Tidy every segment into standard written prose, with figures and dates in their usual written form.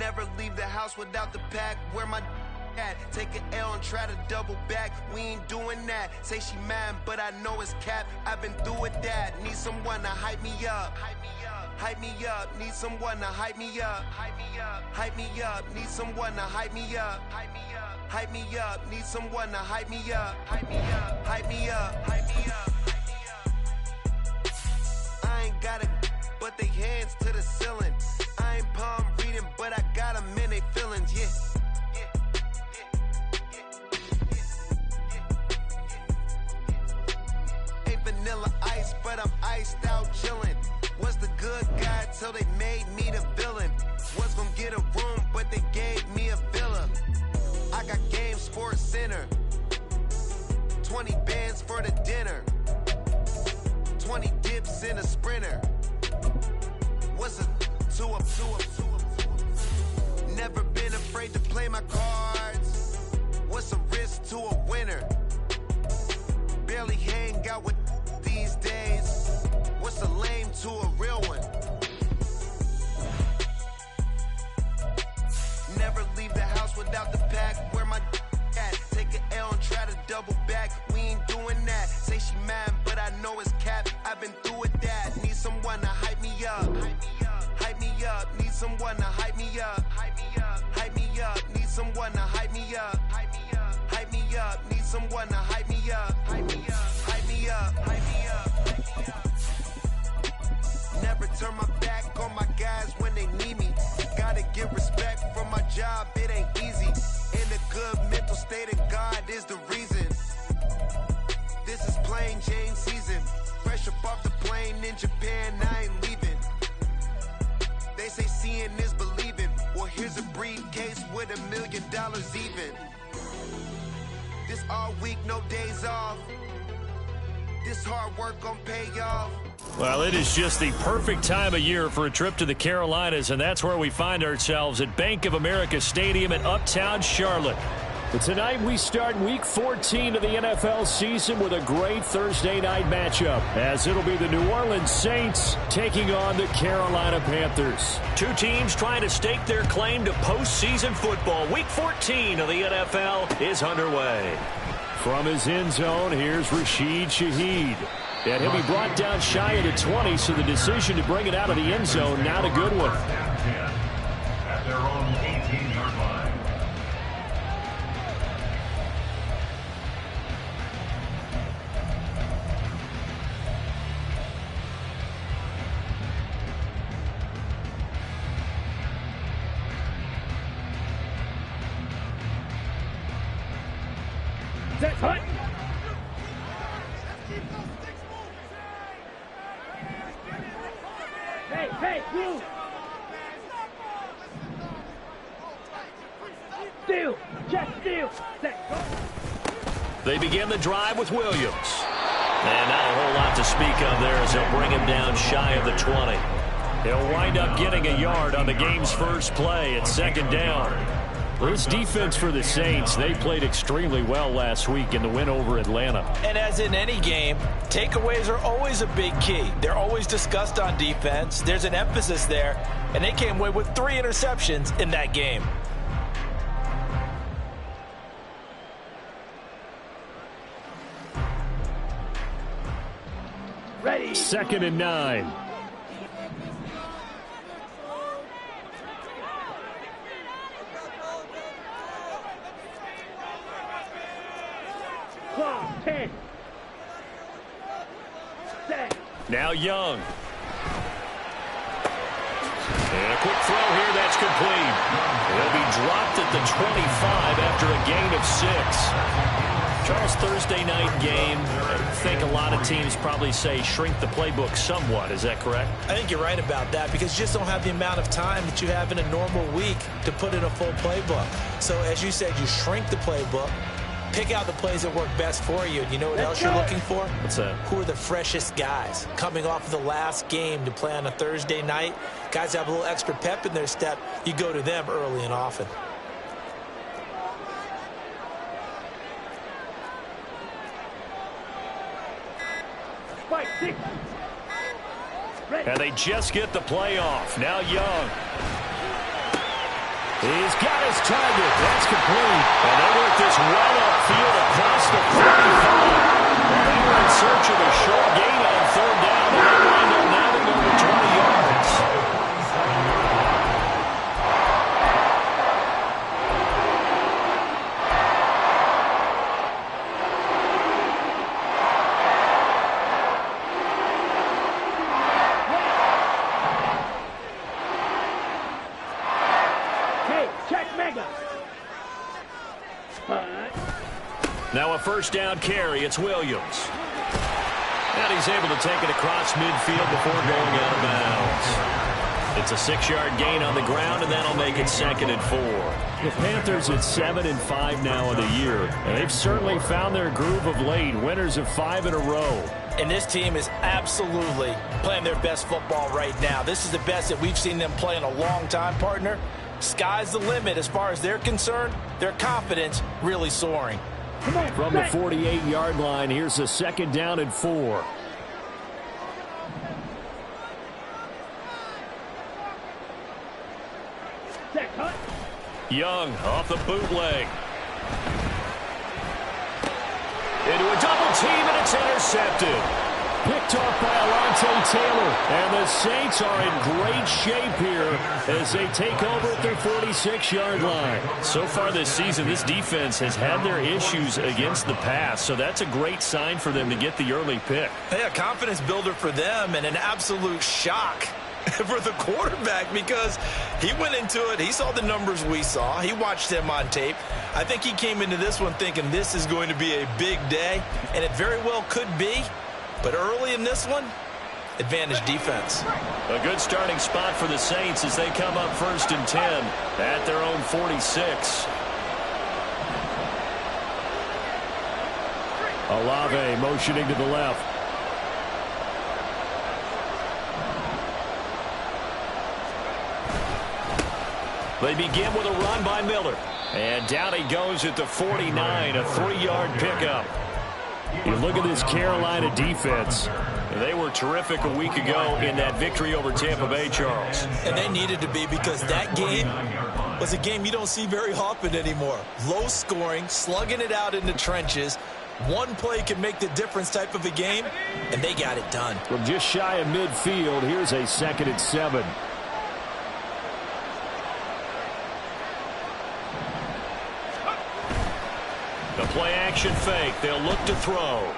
Never leave the house without the pack. Where my at? Take an L and try to double back. We ain't doing that. Say she mad, but I know it's cap. I've been through with that. Need someone to hype me up. Hype me up. Need someone to hype me up. Hype me up. Need someone to hype me up. Hype me up. Need someone to hype me up. Hype me up. Hype me up. I ain't got it, but they hands to the ceiling. I ain't palm reading, but I got them in they feelings, yeah. Ain't vanilla ice, but I'm iced out chillin'. Was the good guy till they made me the villain. Was gonna get a room, but they gave me a villa. I got game Sports Center. 20 bands for the dinner. 20 dips in a sprinter. What's a two up? Never been afraid to play my cards. What's a risk to a winner? Barely hang out with these days. What's a lame to a real one? Never leave the house without the pack. Where my at? Take an L and try to double back. We ain't doing that. Say she mad, but I know it's cap. I've been through with that. Need someone to hype me up. Hype me up. Need someone to hype me up. Hype me up. Need someone to hype me up. Hype me up. Need someone to hype me up. Hype me up. Never turn my back on my guys when they need me. Gotta get respect from my job, it ain't easy. In a good mental state of God is the reason. This is plain Jane season. Fresh up off the plane in Japan, I ain't leaving. They say seeing is believing. Well, here's a briefcase with $1 million even. This all week, no days off. This hard work gon' pay off. Well, it is just the perfect time of year for a trip to the Carolinas, and that's where we find ourselves at Bank of America Stadium in Uptown Charlotte. But tonight we start Week 14 of the NFL season with a great Thursday night matchup, as it'll be the New Orleans Saints taking on the Carolina Panthers. Two teams trying to stake their claim to postseason football. Week 14 of the NFL is underway. From his end zone, here's Rashid Shaheed. And he'll be brought down shy of the 20, so the decision to bring it out of the end zone, not a good one. At their own 18-yard line. Set, hut. Hey, you! Steal! Just steal! Set, go! They begin the drive with Williams. And not a whole lot to speak of there as they'll bring him down shy of the 20. He'll wind up getting a yard on the game's first play at second down. This defense for the Saints, they played extremely well last week in the win over Atlanta. And as in any game, takeaways are always a big key. They're always discussed on defense. There's an emphasis there, and they came away with 3 interceptions in that game. Ready. 2nd and 9. Clock, 10. Set. Now Young. And a quick throw here, that's complete. He'll be dropped at the 25 after a gain of 6. Charles, Thursday night game, I think a lot of teams probably say shrink the playbook somewhat. Is that correct? I think you're right about that because you just don't have the amount of time that you have in a normal week to put in a full playbook. So as you said, you shrink the playbook, pick out the plays that work best for you. And you know what else you're looking for? What's that? Who are the freshest guys coming off of the last game to play on a Thursday night? Guys have a little extra pep in their step. You go to them early and often. Spike, 6. Ready. And they just get the play off. Now Young. He's got his target. That's complete. And they work this well upfield across the 45. And they were in search of a short gain on third down. And they wind up nabbing over 20 yards. Now a first down carry. It's Williams. And he's able to take it across midfield before going out of bounds. It's a 6-yard gain on the ground, and that'll make it 2nd and 4. The Panthers at 7-5 now in the year. And they've certainly found their groove of late. Winners of 5 in a row. And this team is absolutely playing their best football right now. This is the best that we've seen them play in a long time, partner. Sky's the limit as far as they're concerned. Their confidence really soaring. From the 48-yard line, here's a 2nd down and 4. Young off the bootleg. Into a double team, and it's intercepted. Picked off by Alontae Taylor. And the Saints are in great shape here as they take over at their 46-yard line. So far this season, this defense has had their issues against the pass, so that's a great sign for them to get the early pick. Yeah, confidence builder for them and an absolute shock for the quarterback because he went into it. He saw the numbers we saw. He watched them on tape. I think he came into this one thinking this is going to be a big day, and it very well could be. But early in this one, advantage defense. A good starting spot for the Saints as they come up 1st and 10 at their own 46. Olave motioning to the left. They begin with a run by Miller. And down he goes at the 49, a 3-yard pickup. You look at this Carolina defense. They were terrific a week ago in that victory over Tampa Bay, Charles. And they needed to be because that game was a game you don't see very often anymore. Low scoring, slugging it out in the trenches. One play can make the difference type of a game, and they got it done. From just shy of midfield, here's a 2nd and 7. The play-action fake. They'll look to throw.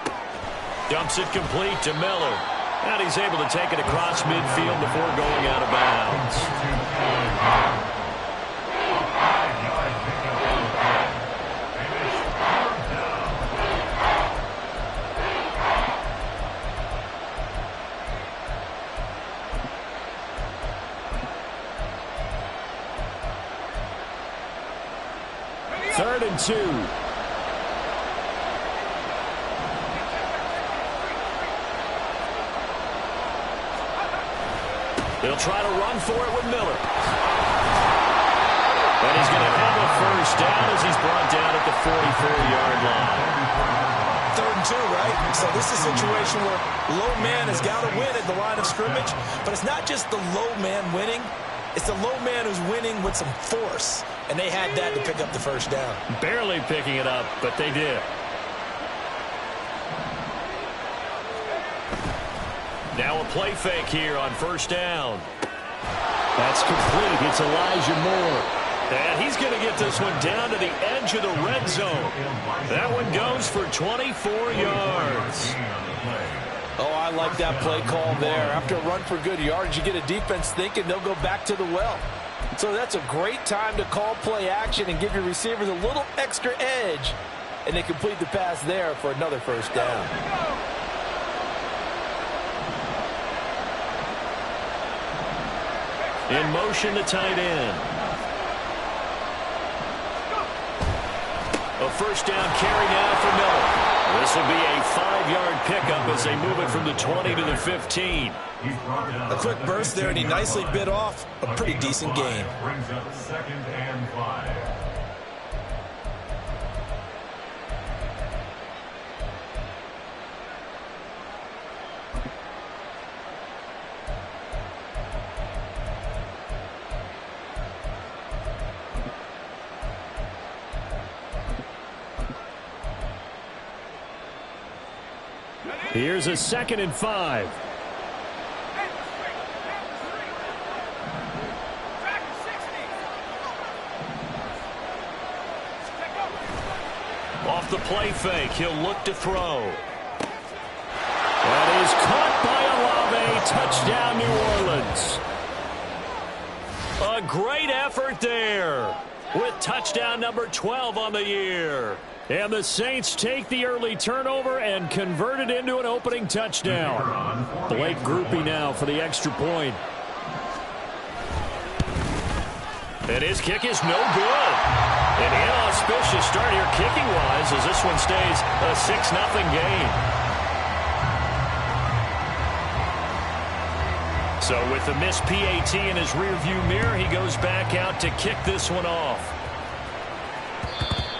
Dumps it complete to Miller. And he's able to take it across midfield before going out of bounds. Third and 2. They'll try to run for it with Miller. And he's going to have a first down as he's brought down at the 44-yard line. 3rd and 2, right? So this is a situation where low man has got to win at the line of scrimmage. But it's not just the low man winning. It's the low man who's winning with some force. And they had that to pick up the first down. Barely picking it up, but they did. Now a play fake here on 1st down. That's complete. It's Elijah Moore. And he's going to get this one down to the edge of the red zone. That one goes for 24 yards. Oh, I like that play call there. After a run for good yards, you get a defense thinking they'll go back to the well. So that's a great time to call play action and give your receivers a little extra edge. And they complete the pass there for another first down. In motion, the tight end. A first down carry now for Miller. This will be a 5-yard pickup as they move it from the 20 to the 15. A quick burst there, and he nicely bit off a pretty decent gain. Brings up 2nd and 5. Here's a 2nd and 5. Off the play fake, he'll look to throw. That is caught by Olave. Touchdown, New Orleans. A great effort there with touchdown number 12 on the year. And the Saints take the early turnover and convert it into an opening touchdown. Blake Groupie now for the extra point. And his kick is no good. An inauspicious start here kicking-wise as this one stays a 6-0 game. So with the missed PAT in his rearview mirror, he goes back out to kick this one off.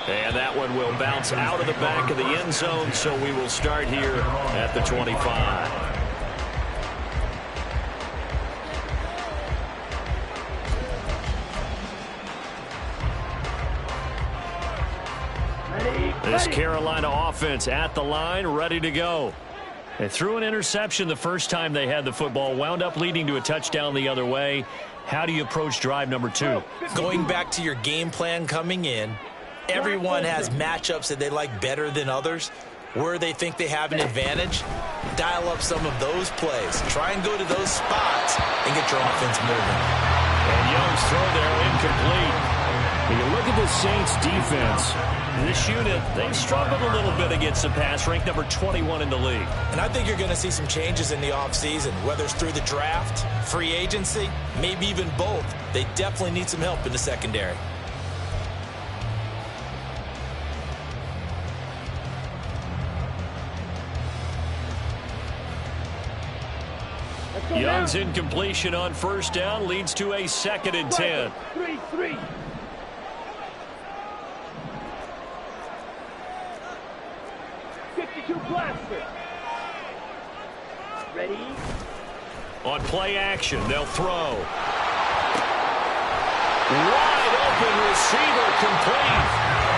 And that one will bounce out of the back of the end zone, so we will start here at the 25. This Carolina offense at the line, ready to go. They threw an interception the first time they had the football, wound up leading to a touchdown the other way. How do you approach drive number 2? Going back to your game plan coming in, everyone has matchups that they like better than others. Where they think they have an advantage, dial up some of those plays. Try and go to those spots and get your offense moving. And Young's throw there incomplete. When you look at the Saints defense, this unit, they struggled a little bit against the pass, ranked number 21 in the league. And I think you're going to see some changes in the offseason, whether it's through the draft, free agency, maybe even both. They definitely need some help in the secondary. Young's incompletion on first down leads to a 2nd and 10. 3-3. Blaster. Ready? On play action, they'll throw. Wide open receiver complete.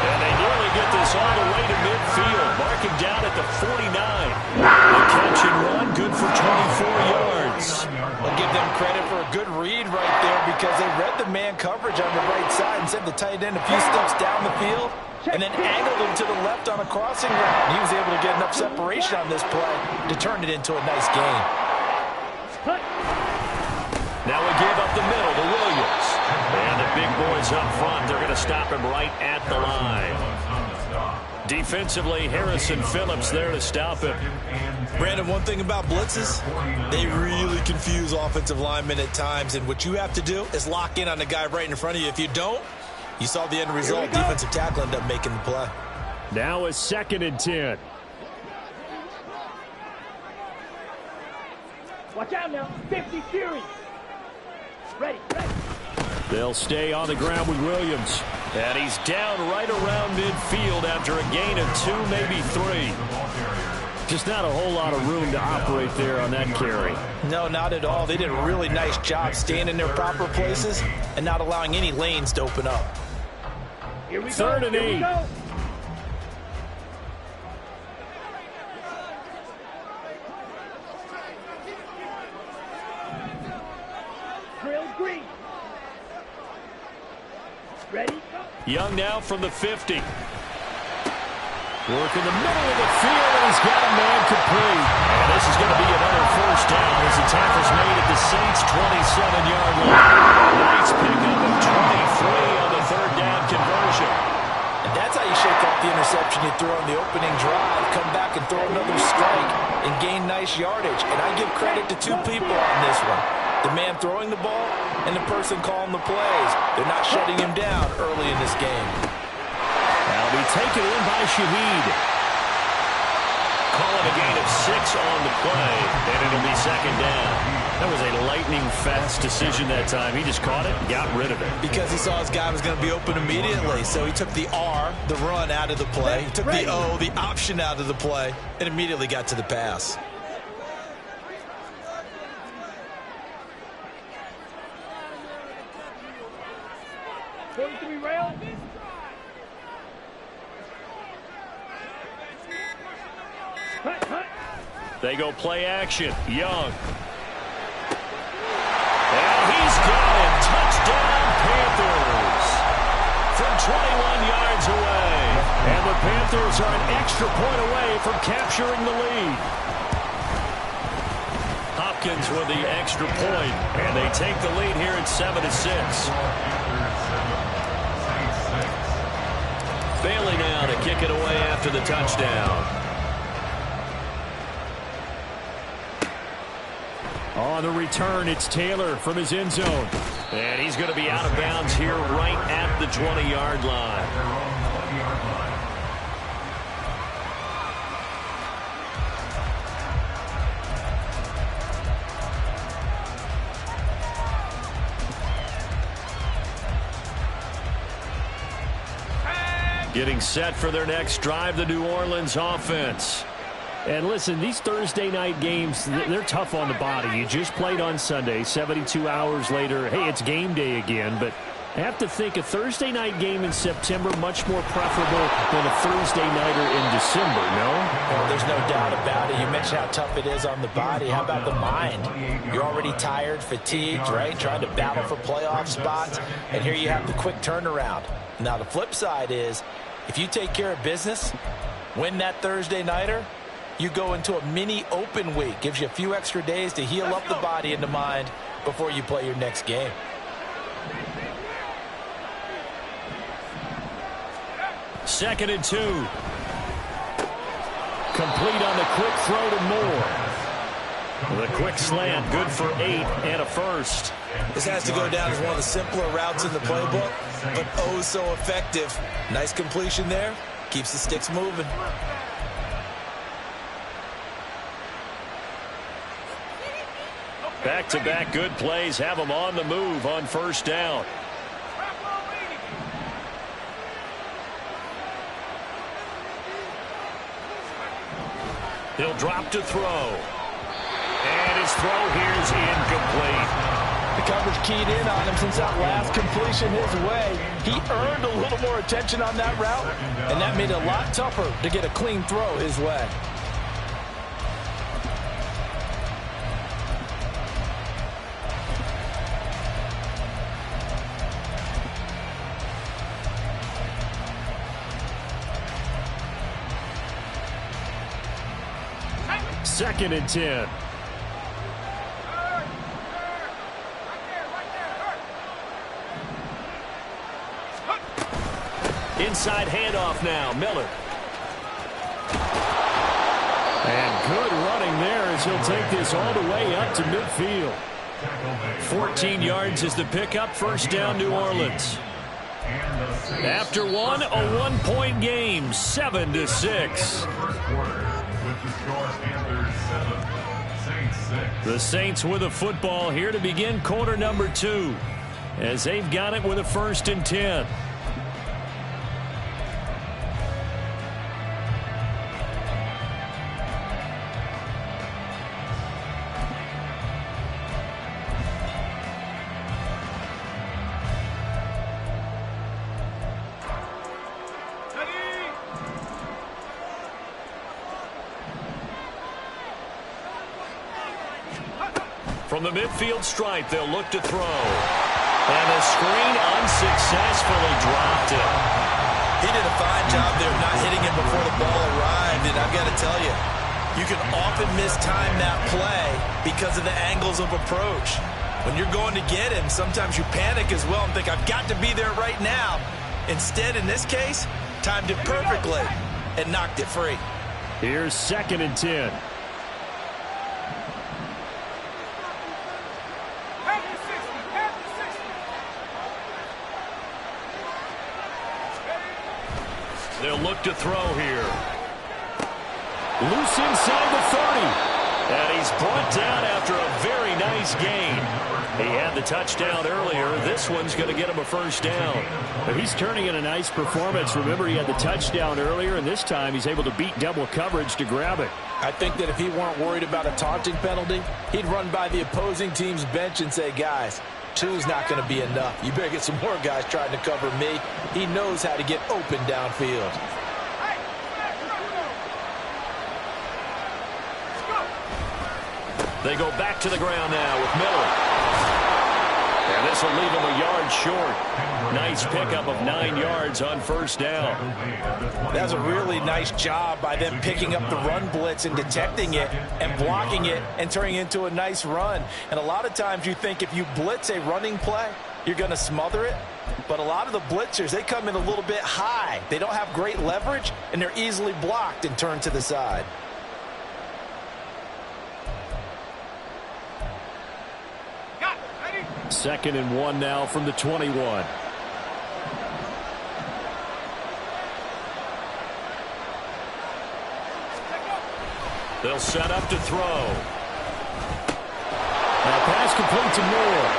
And they nearly get this all the way to midfield. Marking down at the 49. The catch and run, good for 24 yards. I'll give them credit for a good read right there because they read the man coverage on the right side and sent the tight end a few steps down the field and then angled him to the left on a crossing route. He was able to get enough separation on this play to turn it into a nice game. Now we give up the middle to Williams. And the big boys up front, they're going to stop him right at the line. Defensively, Harrison Phillips there to stop him. Brandon, one thing about blitzes, they really confuse offensive linemen at times, and what you have to do is lock in on the guy right in front of you. If you don't, you saw the end result. Defensive tackle ended up making the play. Now a 2nd and 10. Watch out now. 50 series. Ready. They'll stay on the ground with Williams. And he's down right around midfield after a gain of 2, maybe 3. Just not a whole lot of room to operate there on that carry. No, not at all. They did a really nice job staying in their proper places and not allowing any lanes to open up. Here we 3rd go. and 8. Drill green. Ready? Young now from the 50. Work in the middle of the field, and he's got a man complete. And this is going to be another first down as the tackle's made at the Saints' 27-yard line. Nice pickup of 23 on the 3rd down conversion. And that's how you shake off the interception you threw on the opening drive, come back and throw another strike and gain nice yardage. And I give credit to 2 people on this one. The man throwing the ball and the person calling the plays. They're not shutting him down early in this game. That'll be taken in by Shaheed. Calling a gain of 6 on the play, and it'll be 2nd down. That was a lightning-fast decision that time. He just caught it and got rid of it. Because he saw his guy was going to be open immediately, so he took the R, the run, out of the play. He took the O, the option, out of the play, and immediately got to the pass. Rail. Hut. They go play action. Young. And he's got it. Touchdown, Panthers. From 21 yards away. And the Panthers are an extra point away from capturing the lead. Hopkins with the extra point. And they take the lead here at 7-6. Bailey now to kick it away after the touchdown. On the return, it's Taylor from his end zone. And he's going to be out of bounds here right at the 20-yard line. Getting set for their next drive, the New Orleans offense. And listen, these Thursday night games, they're tough on the body. You just played on Sunday, 72 hours later. Hey, it's game day again. But I have to think a Thursday night game in September much more preferable than a Thursday nighter in December, no? Well, there's no doubt about it. You mentioned how tough it is on the body. How about the mind? You're already tired, fatigued, right? Trying to battle for playoff spots. And here you have the quick turnaround. Now, the flip side is, if you take care of business, win that Thursday nighter, you go into a mini open week. Gives you a few extra days to heal up the body and the mind before you play your next game. Second and 2. Complete on the quick throw to Moore. The quick slant, good for 8 and a first. This has to go down as one of the simpler routes in the playbook, but oh so effective. Nice completion there. Keeps the sticks moving. Back-to-back good plays have them on the move on first down. He'll drop to throw. And his throw here is incomplete. The coverage keyed in on him since that last completion his way. He earned a little more attention on that route, and that made it a lot tougher to get a clean throw his way. Second and 10. Inside handoff now, Miller. And good running there as he'll take this all the way up to midfield. 14 yards is the pickup, first down New Orleans. After one, a one-point game, 7-6. The Saints with a football here to begin quarter number 2 as they've got it with a 1st and 10. From the midfield stripe, they'll look to throw. And the screen unsuccessfully dropped it. He did a fine job there of not hitting him before the ball arrived, and I've got to tell you, you can often mistime that play because of the angles of approach. When you're going to get him, sometimes you panic as well and think, I've got to be there right now. Instead, in this case, timed it perfectly and knocked it free. Here's 2nd and 10. They'll look to throw here. Loose inside the 30. And he's brought down after a very nice gain. He had the touchdown earlier. This one's going to get him a 1st down. But he's turning in a nice performance. Remember, he had the touchdown earlier, and this time he's able to beat double coverage to grab it. I think that if he weren't worried about a taunting penalty, he'd run by the opposing team's bench and say, guys, 2's not going to be enough. You better get some more guys trying to cover me. He knows how to get open downfield. They go back to the ground now with Miller. And this will leave him a yard short. Nice pickup of 9 yards on first down. That's a really nice job by them picking up the run blitz and detecting it and blocking it and turning it into a nice run. And a lot of times you think if you blitz a running play, you're going to smother it. But a lot of the blitzers, they come in a little bit high. They don't have great leverage, and they're easily blocked and turned to the side. Second and 1 now from the 21. They'll set up to throw. Now pass complete to Moore.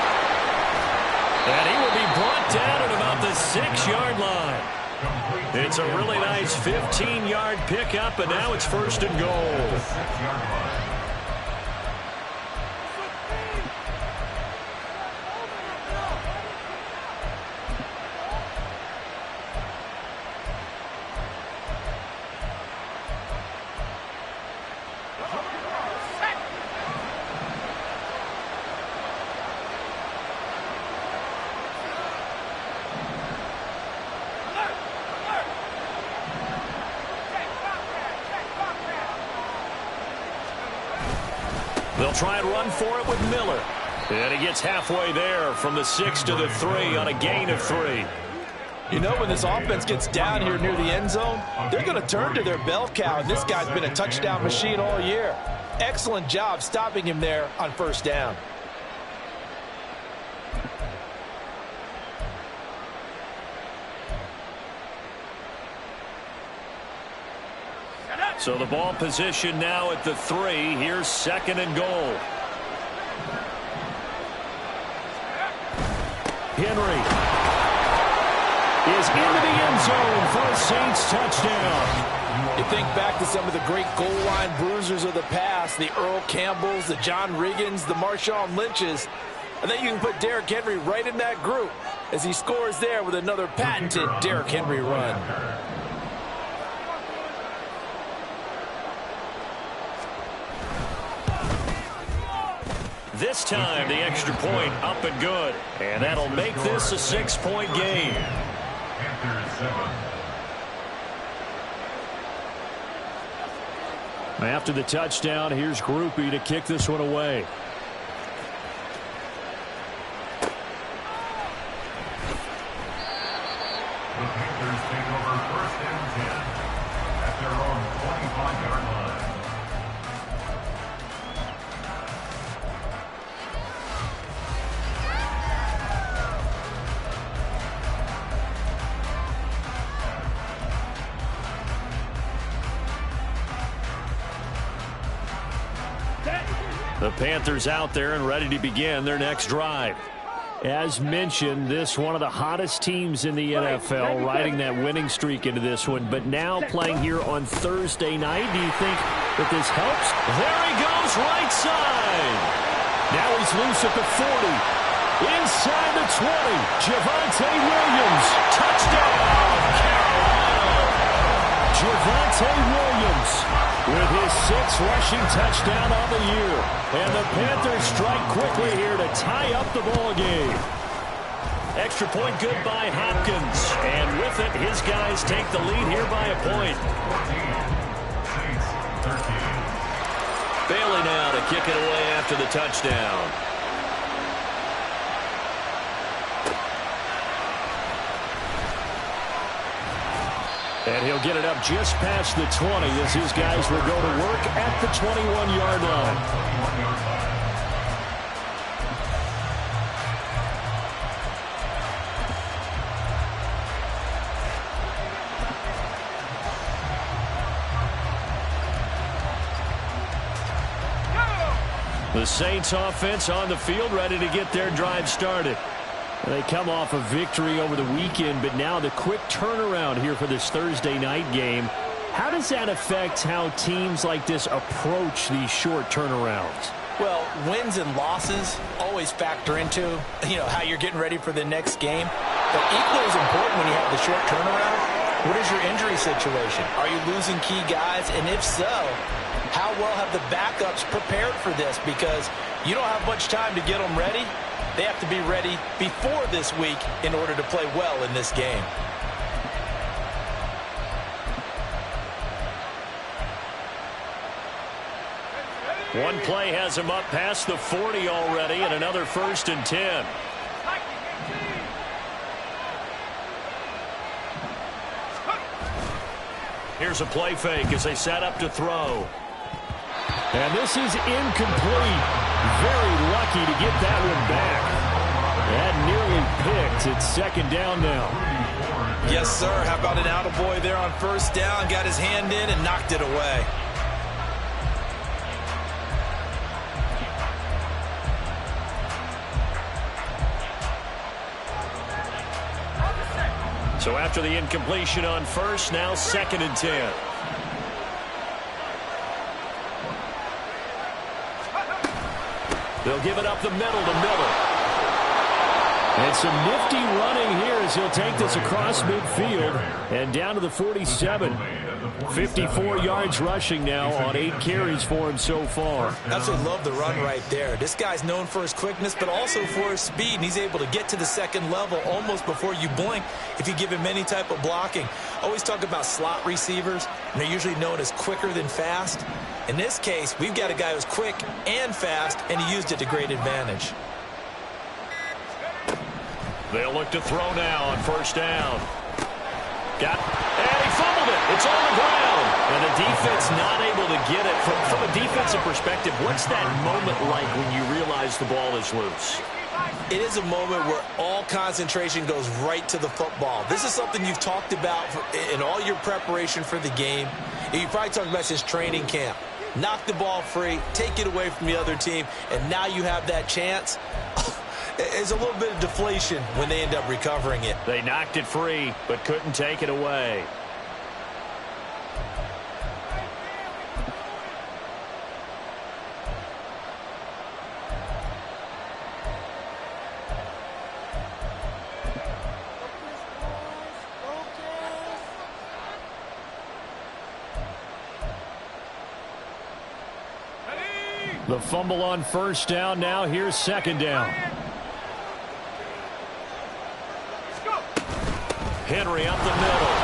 And he will be brought down at about the 6-yard line. It's a really nice 15-yard pickup, and now it's first and goal. They'll try and run for it with Miller. And he gets halfway there from the 6 to the 3 on a gain of 3. You know, when this offense gets down here near the end zone, they're going to turn to their bell cow, and this guy's been a touchdown machine all year. Excellent job stopping him there on first down. So the ball position now at the 3. Here's second and goal. Henry is into the end zone for a Saints touchdown. You think back to some of the great goal line bruisers of the past, the Earl Campbells, the John Riggins, the Marshawn Lynches. I think you can put Derrick Henry right in that group as he scores there with another patented Derrick Henry run. This time, the extra point up and good. And that'll make this a 6-point game. After the touchdown, here's Groupie to kick this one away. The Panthers take over first and 10 at their own 25-yard line. The Panthers out there and ready to begin their next drive. As mentioned, this one of the hottest teams in the NFL, riding that winning streak into this one, but now playing here on Thursday night. Do you think that this helps? There he goes, right side. Now he's loose at the 40. Inside the 20. Javonte Williams. Touchdown, Carolina. Javonte Williams with his 6th rushing touchdown on the year. And the Panthers strike quickly here to tie up the ball game. Extra point good by Hopkins. And with it, his guys take the lead here by a point. 14, 13. Bailey now to kick it away after the touchdown. And he'll get it up just past the 20 as his guys will go to work at the 21-yard line. The Saints offense on the field ready to get their drive started. They come off a victory over the weekend, but now the quick turnaround here for this Thursday night game. How does that affect how teams like this approach these short turnarounds? Well, wins and losses always factor into, how you're getting ready for the next game. But equally as important when you have the short turnaround, what is your injury situation? Are you losing key guys? And if so, how well have the backups prepared for this? Because you don't have much time to get them ready. They have to be ready before this week in order to play well in this game. One play has him up past the 40 already, and another 1st and 10. Here's a play fake as they set up to throw. And this is incomplete. Very lucky to get that one back. That nearly picked. It's 2nd down now. Yes, sir. How about an attaboy there on 1st down? Got his hand in and knocked it away. So after the incompletion on 1st, now 2nd and 10. They'll give it up the middle to Miller. And some nifty running here as he'll take this across midfield and down to the 47. 54 yards rushing now on 8 carries for him so far. Absolutely love the run right there. This guy's known for his quickness, but also for his speed. And he's able to get to the 2nd level almost before you blink if you give him any type of blocking. Always talk about slot receivers, and they're usually known as quicker than fast. In this case, we've got a guy who's quick and fast, and he used it to great advantage. They'll look to throw now on 1st down. And he fumbled it. It's on the ground. And the defense not able to get it. From a defensive perspective, what's that moment like when you realize the ball is loose? It is a moment where all concentration goes right to the football. This is something you've talked about in all your preparation for the game. You probably talked about since training camp. Knock the ball free, take it away from the other team, and now you have that chance. There's a little bit of deflation when they end up recovering it. They knocked it free, but couldn't take it away. The fumble on 1st down. Now here's 2nd down. Henry up the middle.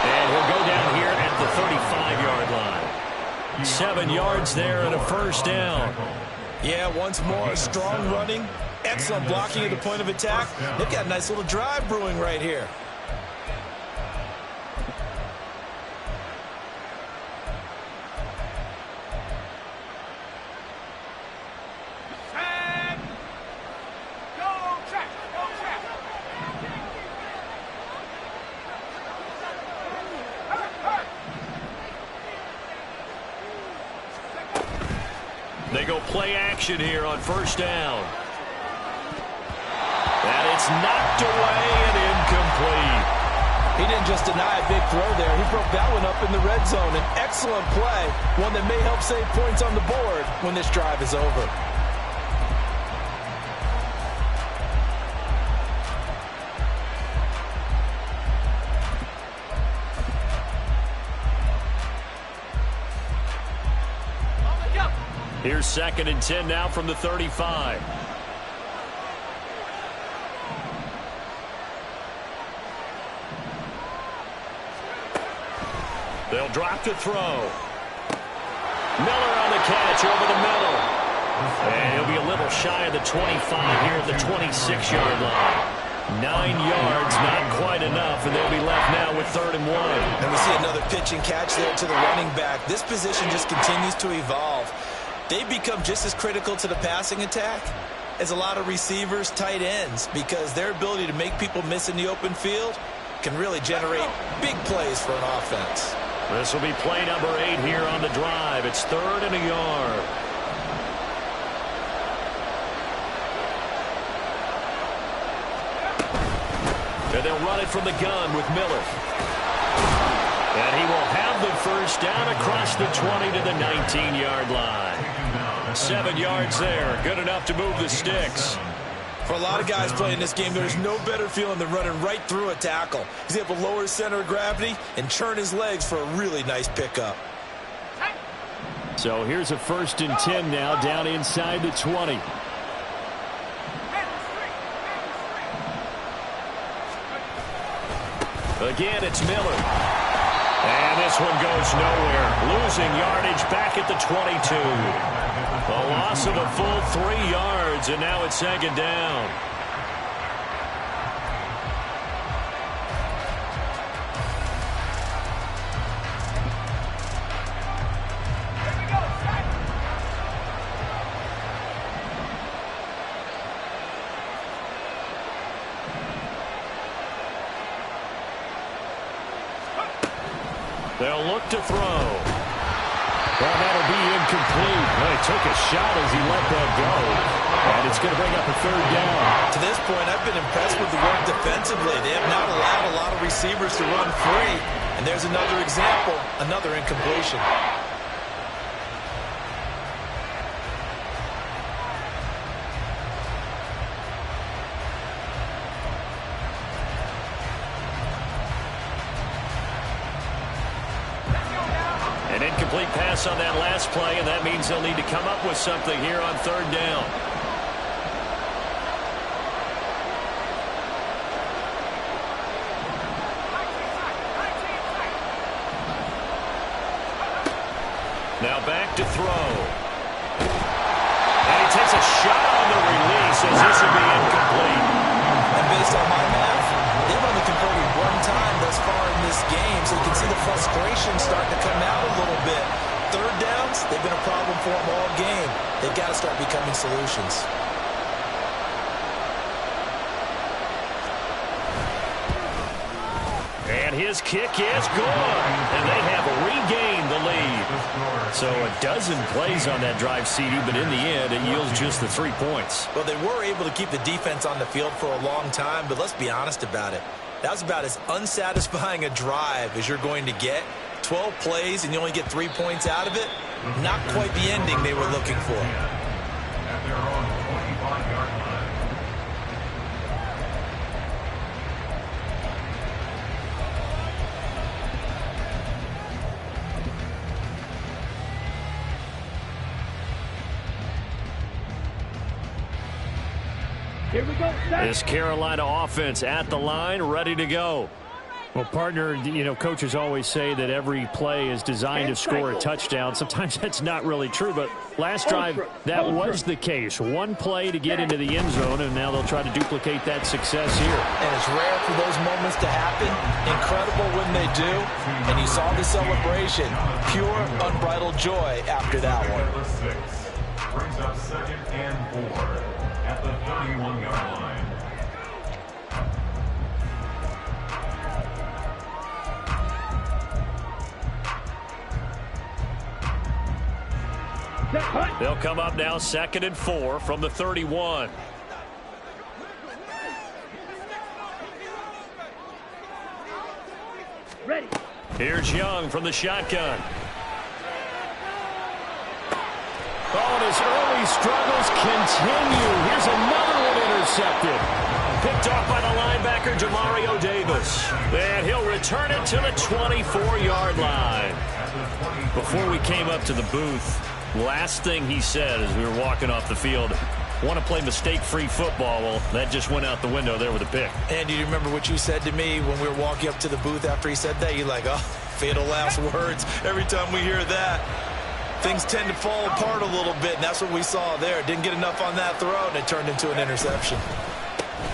And he'll go down here at the 35-yard line. 7 yards there and a 1st down. Yeah, once more, strong running, excellent blocking at the point of attack. They've got a nice little drive brewing right here. They go play action here on 1st down. And it's knocked away and incomplete. He didn't just deny a big throw there. He broke that one up in the red zone. An excellent play, one that may help save points on the board when this drive is over. Here's 2nd and 10 now from the 35. They'll drop to throw. Miller on the catch over the middle. And he'll be a little shy of the 25 here at the 26-yard line. 9 yards, not quite enough, and they'll be left now with 3rd and 1. And we see another pitch and catch there to the running back. This position just continues to evolve. They've become just as critical to the passing attack as a lot of receivers, tight ends, because their ability to make people miss in the open field can really generate big plays for an offense. This will be play number 8 here on the drive. It's 3rd and a yard. And they'll run it from the gun with Miller. And he will have the 1st down across the 20 to the 19-yard line. 7 yards there. Good enough to move the sticks. For a lot of guys playing this game, there's no better feeling than running right through a tackle. He's able to lower his center of gravity and churn his legs for a really nice pickup. So here's a 1st and 10 now, down inside the 20. Again, it's Miller. And this one goes nowhere. Losing yardage back at the 22. A loss of a full 3 yards, and now it's 2nd down. They'll look to throw. Well, that'll be incomplete. Well, he took a shot as he let that go. And it's going to bring up a 3rd down. To this point, I've been impressed with the work defensively. They have not allowed a lot of receivers to run free. And there's another example, another incompletion. An incomplete pass on that last play, and that means they'll need to come up with something here on 3rd down. Now back to throw. And he takes a shot on the release as this will be incomplete. And based on my math, they've only converted 1 time thus far in this game, so you can see the frustration starting to come out a little bit. 3rd downs, they've been a problem for them all game. They've got to start becoming solutions. And his kick is good. And they have regained the lead. So a dozen plays on that drive, CD, but in the end, it yields just the 3 points. Well, they were able to keep the defense on the field for a long time, but let's be honest about it. That was about as unsatisfying a drive as you're going to get. 12 plays and you only get 3 points out of it. Not quite the ending they were looking for. At their own 25-yard line. Here we go. This Carolina offense at the line, ready to go. Well, partner, you know, coaches always say that every play is designed to score a touchdown. Sometimes that's not really true, but last drive, that was the case. 1 play to get into the end zone, and now they'll try to duplicate that success here. And it's rare for those moments to happen. Incredible when they do. And you saw the celebration. Pure, unbridled joy after that one. Number 6 brings up 2nd and 4 at the 31-yard line. They'll come up now 2nd and 4 from the 31. Ready. Here's Young from the shotgun. Oh, and his early struggles continue. Here's another one intercepted. Picked off by the linebacker, Jamario Davis. And he'll return it to the 24-yard line. Before we came up to the booth, last thing he said as we were walking off the field, want to play mistake-free football. Well, that just went out the window there with a pick. And do you remember what you said to me when we were walking up to the booth after he said that? You're like, oh, fatal last words. Every time we hear that, things tend to fall apart a little bit, and that's what we saw there. Didn't get enough on that throw, and it turned into an interception.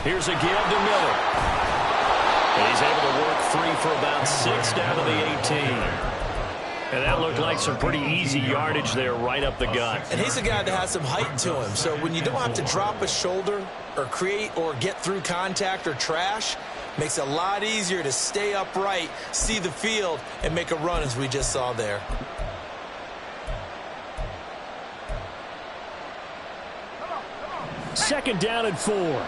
Here's a give to Miller. And he's able to work free for about 6 down to the 18. And that looked like some pretty easy yardage there right up the gut. And he's a guy that has some height to him. So when you don't have to drop a shoulder or create or get through contact or trash, makes it a lot easier to stay upright, see the field, and make a run as we just saw there. Second down and 4.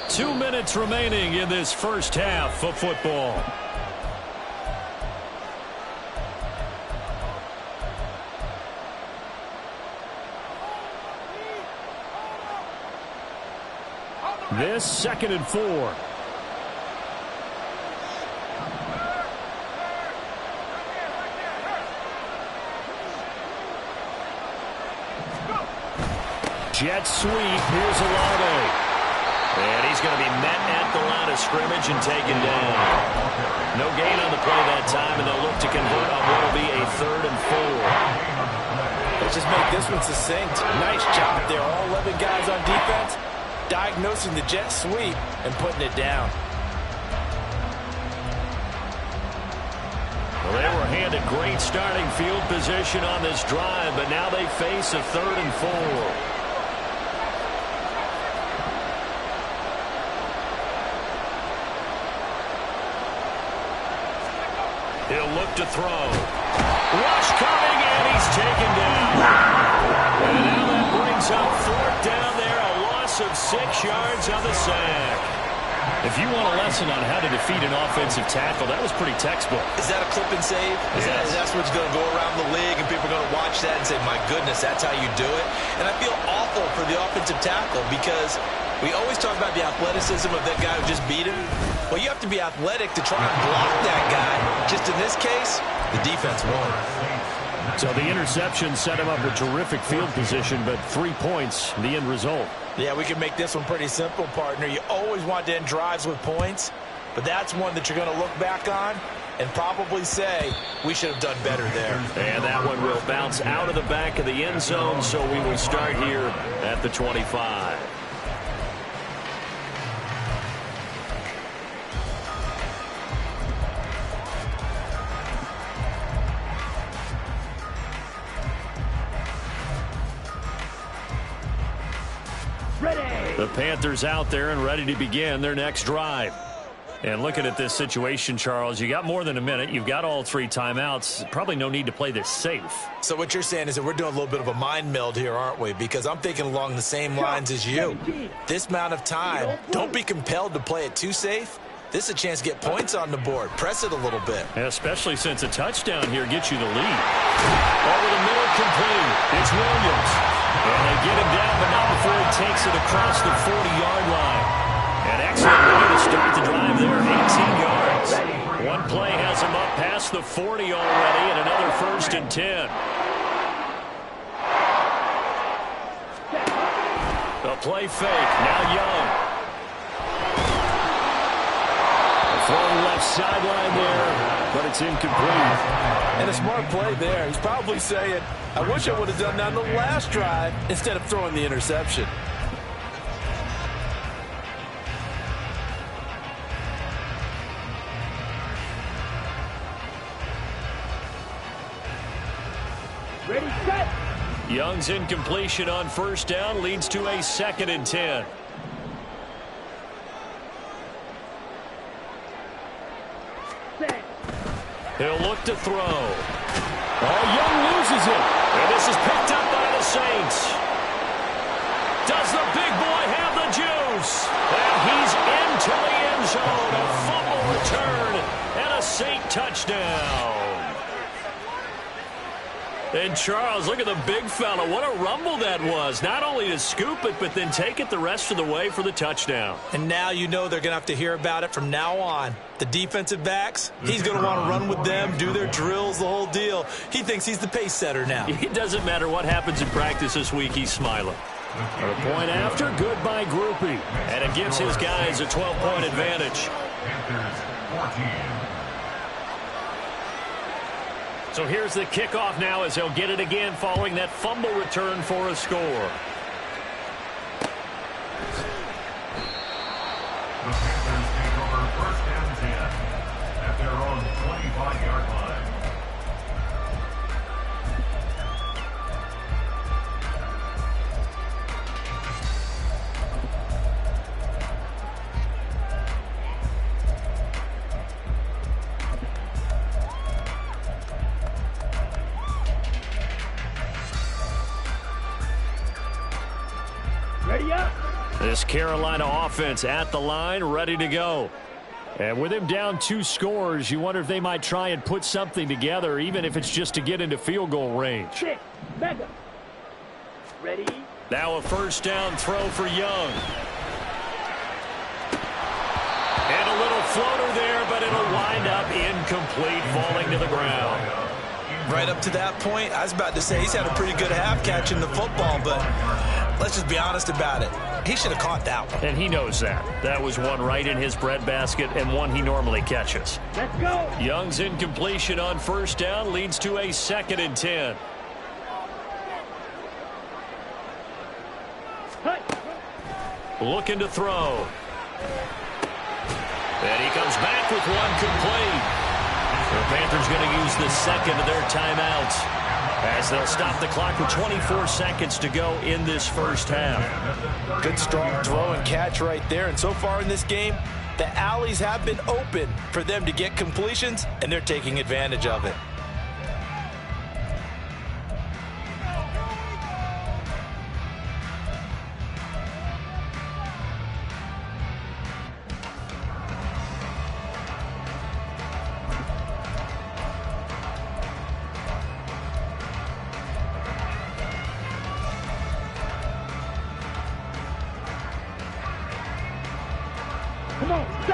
2 minutes remaining in this first half of football. This 2nd and 4. Jet sweep. Here's Olave. And he's going to be met at the line of scrimmage and taken down. No gain on the play that time, and they'll look to convert on what will be a 3rd and 4. Let's just make this one succinct. Nice job there. All 11 guys on defense diagnosing the jet sweep and putting it down. Well, they were handed great starting field position on this drive, but now they face a 3rd and 4. He'll look to throw. Rush coming, and he's taken down. And now that brings up 4th down there, a loss of 6 yards on the sack. If you want a lesson on how to defeat an offensive tackle, that was pretty textbook. Is that a clip and save? That's what's going to go around the league, and people are going to watch that and say, my goodness, that's how you do it. And I feel awful for the offensive tackle because we always talk about the athleticism of that guy who just beat him. Well, you have to be athletic to try and block that guy. Just in this case, the defense won. So the interception set him up with terrific field position, but 3 points, the end result. Yeah, we can make this one pretty simple, partner. You always want to end drives with points, but that's one that you're going to look back on and probably say, we should have done better there. And that one will bounce out of the back of the end zone, so we will start here at the 25. The Panthers out there and ready to begin their next drive. And looking at this situation, Charles, you got more than a minute. You've got all 3 timeouts. Probably no need to play this safe. So what you're saying is that we're doing a little bit of a mind meld here, aren't we? Because I'm thinking along the same lines as you. This amount of time, don't be compelled to play it too safe. This is a chance to get points on the board. Press it a little bit. And especially since a touchdown here gets you the lead. Over the middle, complete. It's Williams. And they get him down, but not before he takes it across the 40-yard line. An excellent way to start the drive there, 18 yards. One play has him up past the 40 already, and another 1st and 10. The play fake, now Young. Throwing left sideline there, but it's incomplete. And a smart play there. He's probably saying, I wish I would have done that on the last drive instead of throwing the interception. Ready, set. Young's incompletion on 1st down leads to a 2nd and 10. He'll look to throw. Young loses it. And this is picked up by the Saints. Does the big boy have the juice? And he's into the end zone. A fumble return and a Saint touchdown. And Charles, look at the big fella. What a rumble that was. Not only to scoop it, but then take it the rest of the way for the touchdown. And now you know they're going to have to hear about it from now on. The defensive backs, he's going to want to run with them, do their drills, the whole deal. He thinks he's the pace setter now. It doesn't matter what happens in practice this week, he's smiling. A point after, good by Groupie. And it gives his guys a 12-point advantage. Panthers 14. So here's the kickoff now as he'll get it again following that fumble return for a score. The Panthers take over 1st and 10 at their own 25-yard line. Ready up. This Carolina offense at the line, ready to go. And with him down 2 scores, you wonder if they might try and put something together, even if it's just to get into field goal range. 6, mega. Ready. Now a 1st down throw for Young. And a little floater there, but it'll wind up incomplete, falling to the ground. Right up to that point, I was about to say he's had a pretty good half catching the football, but let's just be honest about it. He should have caught that one. And he knows that. That was one right in his breadbasket and one he normally catches. Let's go. Young's incompletion on first down leads to a 2nd and 10. Looking to throw. And he comes back with one complete. The Panthers going to use the second of their timeouts as they'll stop the clock with 24 seconds to go in this first half. Good strong throw and catch right there. And so far in this game, the alleys have been open for them to get completions, and they're taking advantage of it.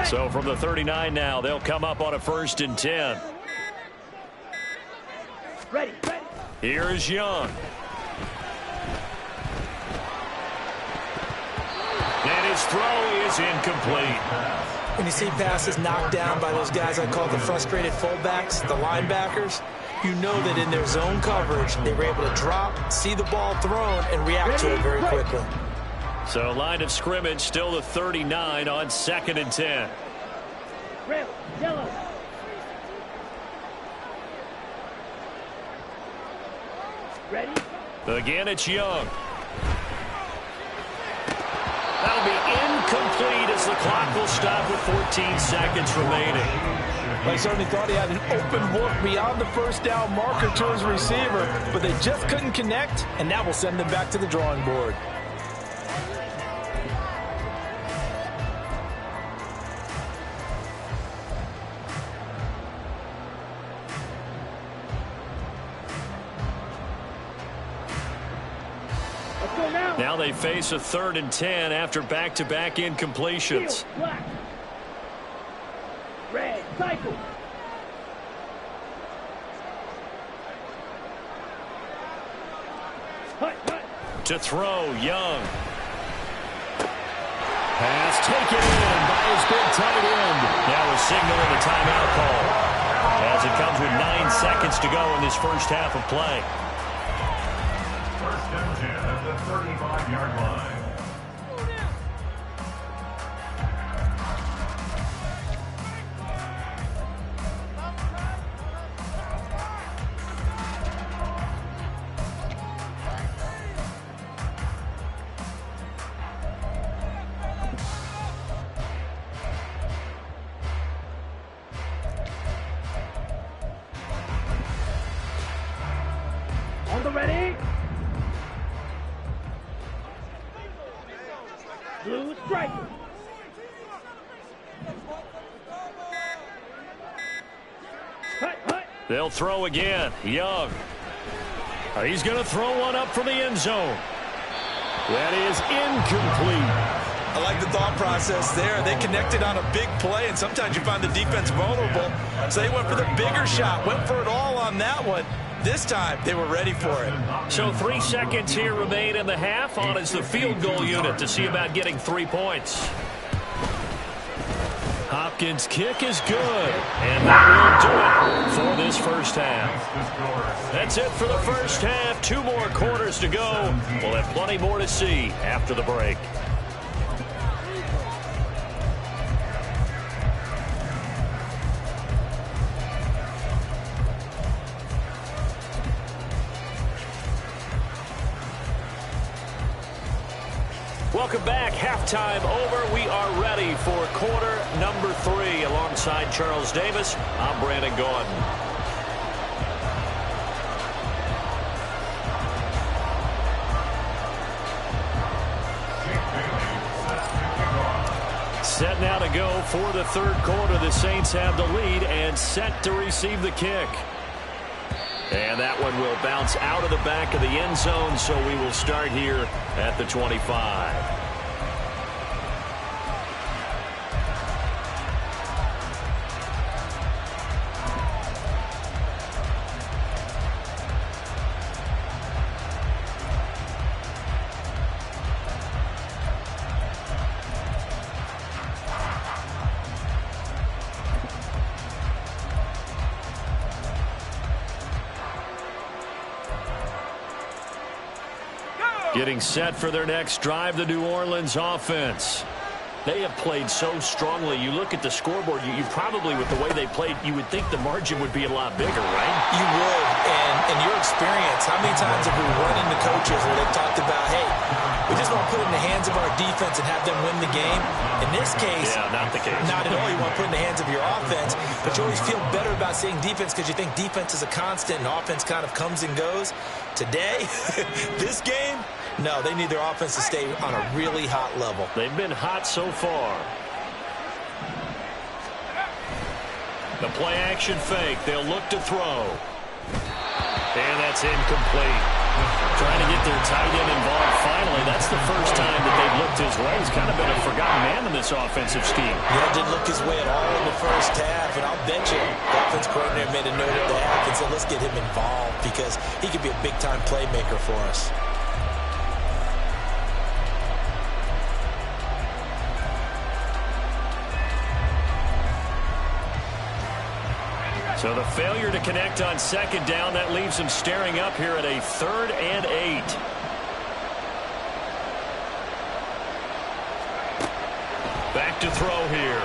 So from the 39 now, they'll come up on a 1st and 10. Ready. Here's Young. And his throw is incomplete. When you see passes knocked down by those guys I call the frustrated fullbacks, the linebackers, you know that in their zone coverage, they were able to drop, see the ball thrown, and react to it very quickly. So line of scrimmage still the 39 on 2nd and 10. Red, yellow. Ready? Again, it's Young. That'll be incomplete as the clock will stop with 14 seconds remaining. I certainly thought he had an open look beyond the first down marker to his receiver, but they just couldn't connect, and that will send them back to the drawing board. Now they face a 3rd and 10 after back-to-back incompletions. Black. Red, cycle. To throw, Young. Pass taken in by his big tight end. Now a signal and a timeout call as it comes with 9 seconds to go in this first half of play. 1st and 10 at the 35-yard line. On the ready. Blue strike. They'll throw again. Young. He's going to throw one up from the end zone. That is incomplete. I like the thought process there. They connected on a big play, and sometimes you find the defense vulnerable. So they went for the bigger shot, went for it all on that one. This time, they were ready for it. So 3 seconds here remain in the half. On is the field goal unit to see about getting 3 points. Hopkins' kick is good, and that will do it for this first half. That's it for the first half. 2 more quarters to go. We'll have plenty more to see after the break. Welcome back. Halftime over. We are ready for quarter number 3. Alongside Charles Davis, I'm Brandon Gordon. Set now to go for the 3rd quarter. The Saints have the lead and set to receive the kick. And that one will bounce out of the back of the end zone, so we will start here at the 25. Getting set for their next drive, the New Orleans offense. They have played so strongly. You look at the scoreboard, you probably, with the way they played, you would think the margin would be a lot bigger, right? You would. And in your experience, how many times have we run into coaches where they've talked about, hey, we just want to put it in the hands of our defense and have them win the game? In this case, yeah, not the case. Not at all. You want to put it in the hands of your offense, but you always feel better about seeing defense because you think defense is a constant and offense kind of comes and goes. Today, this game, no, they need their offense to stay on a really hot level. They've been hot so far. The play-action fake. They'll look to throw. And that's incomplete. Trying to get their tight end involved finally. That's the first time that they've looked his way. He's kind of been a forgotten man in this offensive scheme. Yeah, didn't look his way at all in the first half. And I'll bet you the offense coordinator made a note of that and said, let's get him involved because he could be a big-time playmaker for us. So the failure to connect on second down, that leaves him staring up here at a 3rd and 8. Back to throw here.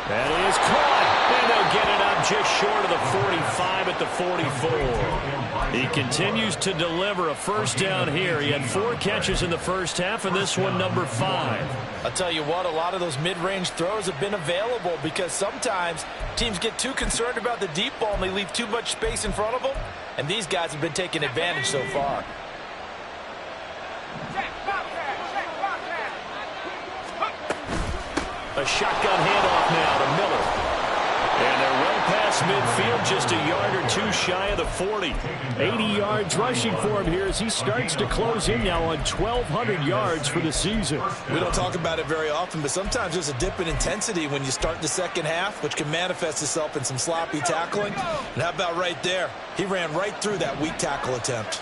That is caught. And they'll get it up just short of the 45 at the 44. He continues to deliver a first down here. He had 4 catches in the first half, and this one number 5. I'll tell you what, a lot of those mid-range throws have been available because sometimes teams get too concerned about the deep ball and they leave too much space in front of them, and these guys have been taking advantage so far. A shotgun handoff now to Miller. And they're well past midfield, just a yard or 2 shy of the 40. 80 yards rushing for him here as he starts to close in now on 1,200 yards for the season. We don't talk about it very often, but sometimes there's a dip in intensity when you start the second half, which can manifest itself in some sloppy tackling. And how about right there? He ran right through that weak tackle attempt.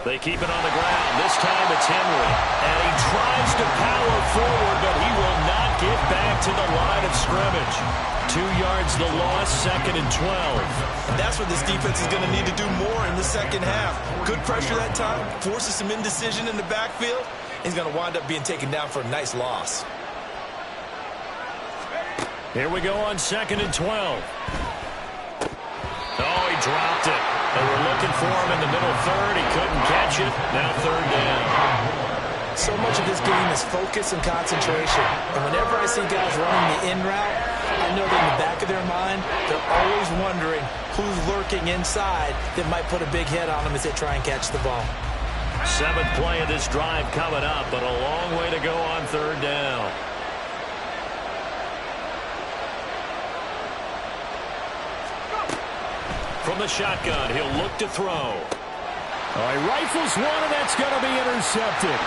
They keep it on the ground. This time it's Henry. And he tries to power forward, but he will not get back to the line of scrimmage. 2 yards the loss, 2nd and 12. That's what this defense is going to need to do more in the second half. Good pressure that time, forces some indecision in the backfield. He's going to wind up being taken down for a nice loss. Here we go on 2nd and 12. Oh, he dropped it. They were looking for him in the middle third. He couldn't catch it. Now 3rd down. So much of this game is focus and concentration. And whenever I see guys running the in route, I know that in the back of their mind, they're always wondering who's lurking inside that might put a big hit on them as they try and catch the ball. 7th play of this drive coming up, but a long way to go on 3rd down. From the shotgun, he'll look to throw. All right, rifles one, and that's going to be intercepted.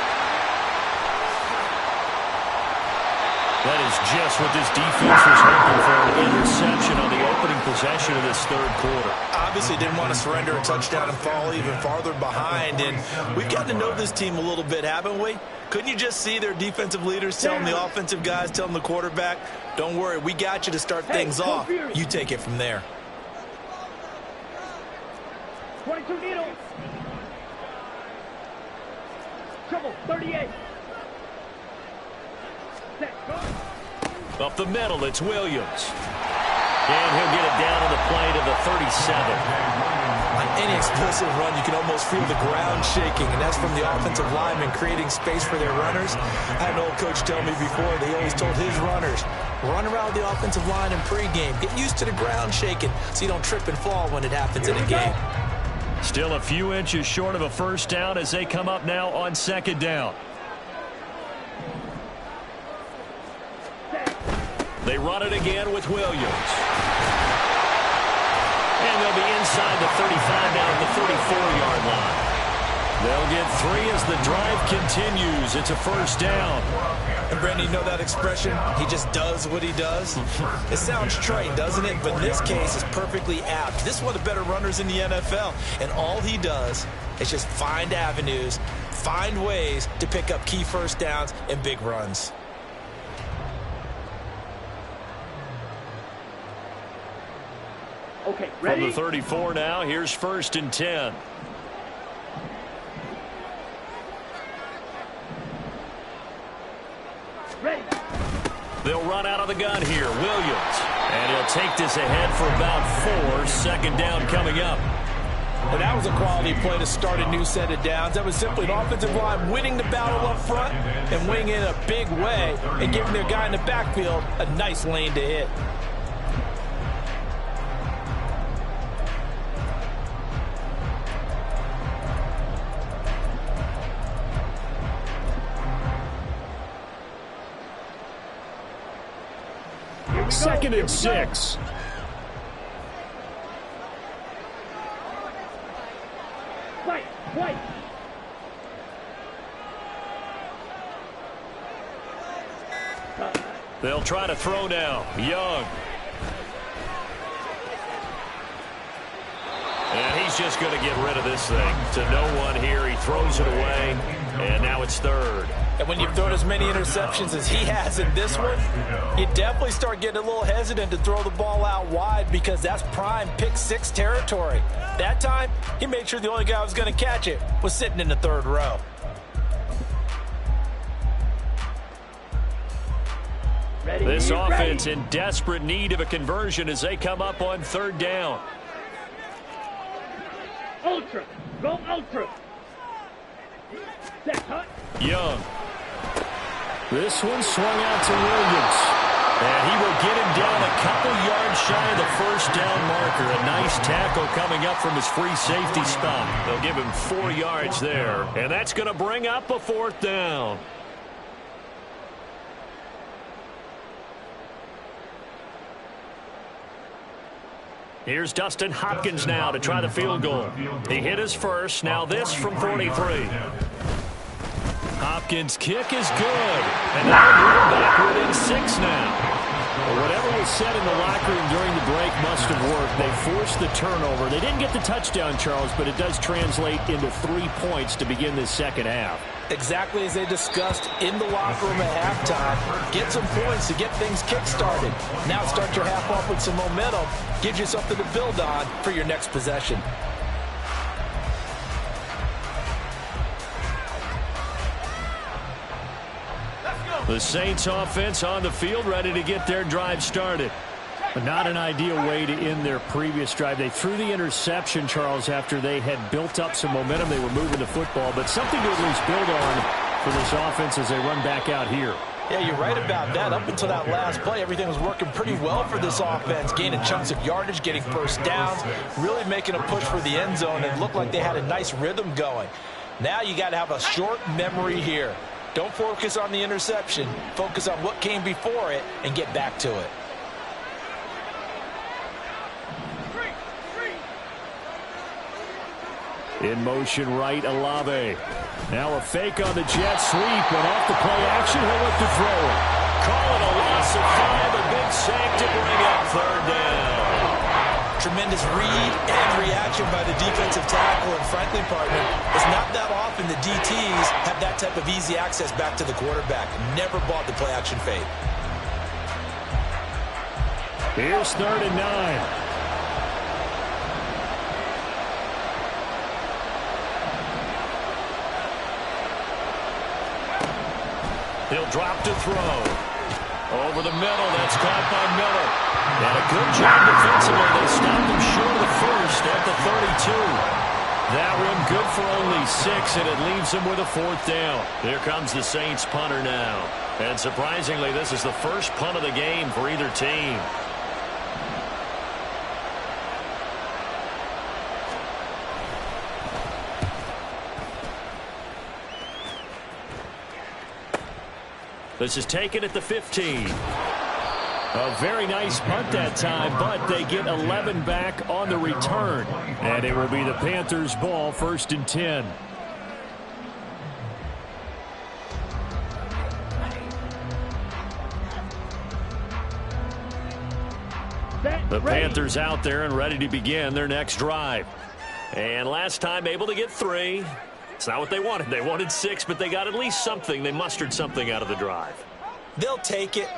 That is just what this defense was hoping for, an interception on the opening possession of this 3rd quarter. Obviously didn't want to surrender a touchdown and fall even farther behind, and we've gotten to know this team a little bit, haven't we? Couldn't you just see their defensive leaders telling the offensive guys, telling the quarterback, don't worry, we got you to start things off. You take it from there. 22 needles. Trouble, 38. Set, go. Up the middle, it's Williams. And he'll get it down on the play to the 37. On any explosive run, you can almost feel the ground shaking, and that's from the offensive linemen creating space for their runners. I had an old coach tell me before, they always told his runners, run around the offensive line in pregame. Get used to the ground shaking so you don't trip and fall when it happens in a game. Still a few inches short of a first down as they come up now on 2nd down. They run it again with Williams. And they'll be inside the 35 down at the 34-yard line. They'll get 3 as the drive continues. It's a first down. And Brandon, you know that expression? He just does what he does. It sounds trite, doesn't it? But in this case, it's perfectly apt. This is one of the better runners in the NFL. And all he does is just find avenues, find ways to pick up key first downs and big runs. Okay, From ready? the 34 now, here's 1st and 10. Ready. They'll run out of the gun here. Williams. And he'll take this ahead for about 4. 2nd down coming up. Well, that was a quality play to start a new set of downs. That was simply an offensive line winning the battle up front and winning it in a big way and giving their guy in the backfield a nice lane to hit. Second and 6. White. They'll try to throw now. Young. And he's just going to get rid of this thing. To no one here. He throws it away. And now it's 3rd. And when you've thrown as many interceptions as he has in this one, you definitely start getting a little hesitant to throw the ball out wide because that's prime pick 6 territory. That time, he made sure the only guy who was going to catch it was sitting in the 3rd row. Ready. This offense Ready. in desperate need of a conversion as they come up on 3rd down. Ultra. Go ultra. Set cut. Young. This one swung out to Williams. And he will get him down a couple yards shy of the 1st down marker. A nice tackle coming up from his free safety spot. They'll give him 4 yards there. And that's going to bring up a 4th down. Here's Dustin Hopkins now to try the field goal. He hit his first. Now this from 43. Hopkins' kick is good. And now moving back within 6 now. Well, whatever was said in the locker room during the break must have worked. They forced the turnover. They didn't get the touchdown, Charles, but it does translate into 3 points to begin this 2nd half. Exactly as they discussed in the locker room at halftime. Get some points to get things kick-started. Now start your half off with some momentum. Gives you something to build on for your next possession. The Saints offense on the field, ready to get their drive started. But not an ideal way to end their previous drive. They threw the interception, Charles, after they had built up some momentum. They were moving the football, but something to at least build on for this offense as they run back out here. Yeah, you're right about that. Up until that last play, everything was working pretty well for this offense, gaining chunks of yardage, getting 1st downs, really making a push for the end zone, and looked like they had a nice rhythm going. Now you got to have a short memory here. Don't focus on the interception. Focus on what came before it and get back to it. In motion right, Olave. Now a fake on the jet sweep. Went off the play action. He'll look to throw it. Call it a loss of 5. A big sack to bring up 3rd down. Tremendous read and reaction by the defensive tackle. And frankly, partner, it's not that often the DTs have that type of easy access back to the quarterback. Never bought the play action fade. Here's 3rd and 9. He'll drop to throw. Over the middle, that's caught by Miller. And a good job defensively. They stopped him short of the 1st at the 32. That one good for only 6, and it leaves him with a 4th down. Here comes the Saints punter now. And surprisingly, this is the first punt of the game for either team. This is taken at the 15. A very nice punt that time, but they get 11 back on the return. And it will be the Panthers' ball, 1st and 10. The Panthers out there and ready to begin their next drive. And last time able to get 3. It's not what they wanted. They wanted 6, but they got at least something. They mustered something out of the drive. They'll take it.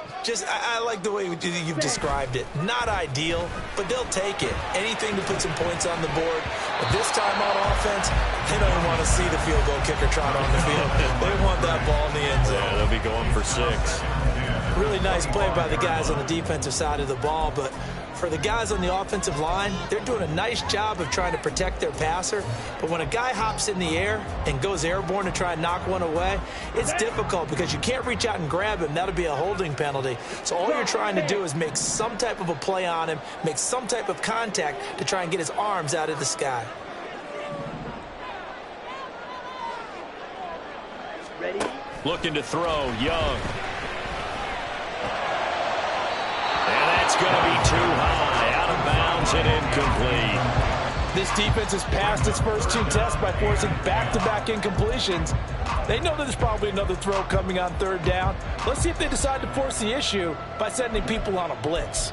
I like the way you've described it. Not ideal, but they'll take it. Anything to put some points on the board. But this time on offense, they don't even want to see the field goal kicker trot on the field. They want that ball in the end zone. Yeah, they'll be going for 6. Really nice play by the guys on the defensive side of the ball, but for the guys on the offensive line, they're doing a nice job of trying to protect their passer. But when a guy hops in the air and goes airborne to try and knock one away, it's difficult because you can't reach out and grab him. That'll be a holding penalty. So all you're trying to do is make some type of a play on him, make some type of contact to try and get his arms out of the sky. Ready? Looking to throw, Young. And that's going to be too high, out of bounds and incomplete. This defense has passed its first 2 tests by forcing back-to-back incompletions. They know that there's probably another throw coming on 3rd down. Let's see if they decide to force the issue by sending people on a blitz.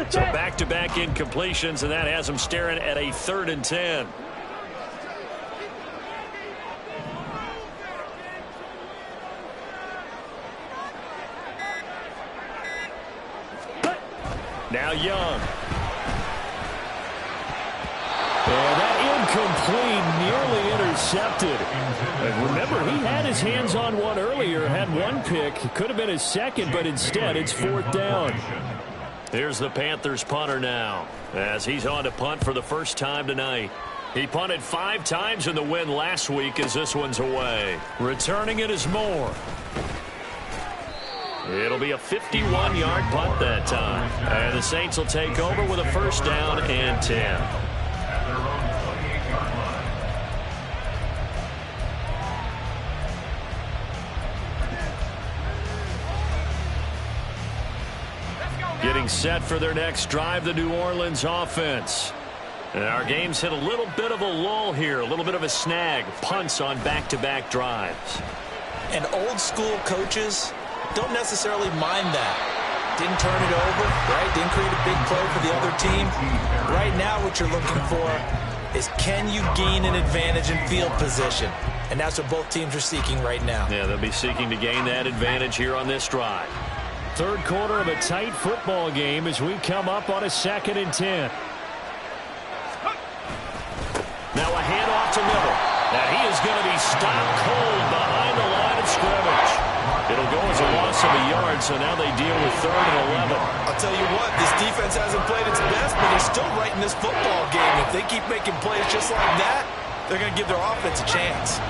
So back-to-back incompletions, and that has them staring at a 3rd and 10. Now Young. And that incomplete, nearly intercepted. And remember, he had his hands on one earlier, had one pick. Could have been his second, but instead it's 4th down. Here's the Panthers punter now, as he's on to punt for the first time tonight. He punted 5 times in the win last week as this one's away. Returning it is Moore. It'll be a 51-yard punt that time. And the Saints will take over with a 1st down and 10. Getting set for their next drive, the New Orleans offense. And our game's hit a little bit of a lull here, a little bit of a snag. Punts on back-to-back drives. And old-school coaches don't necessarily mind that. Didn't turn it over, right? Didn't create a big play for the other team. Right now what you're looking for is, can you gain an advantage in field position? And that's what both teams are seeking right now. Yeah, they'll be seeking to gain that advantage here on this drive. 3rd quarter of a tight football game as we come up on a 2nd and 10. Now a handoff to Miller. Now he is going to be stopped cold behind the line of scrimmage. It'll go as a loss of a yard, so now they deal with 3rd and 11. I'll tell you what, this defense hasn't played its best, but they're still right in this football game. If they keep making plays just like that, they're going to give their offense a chance.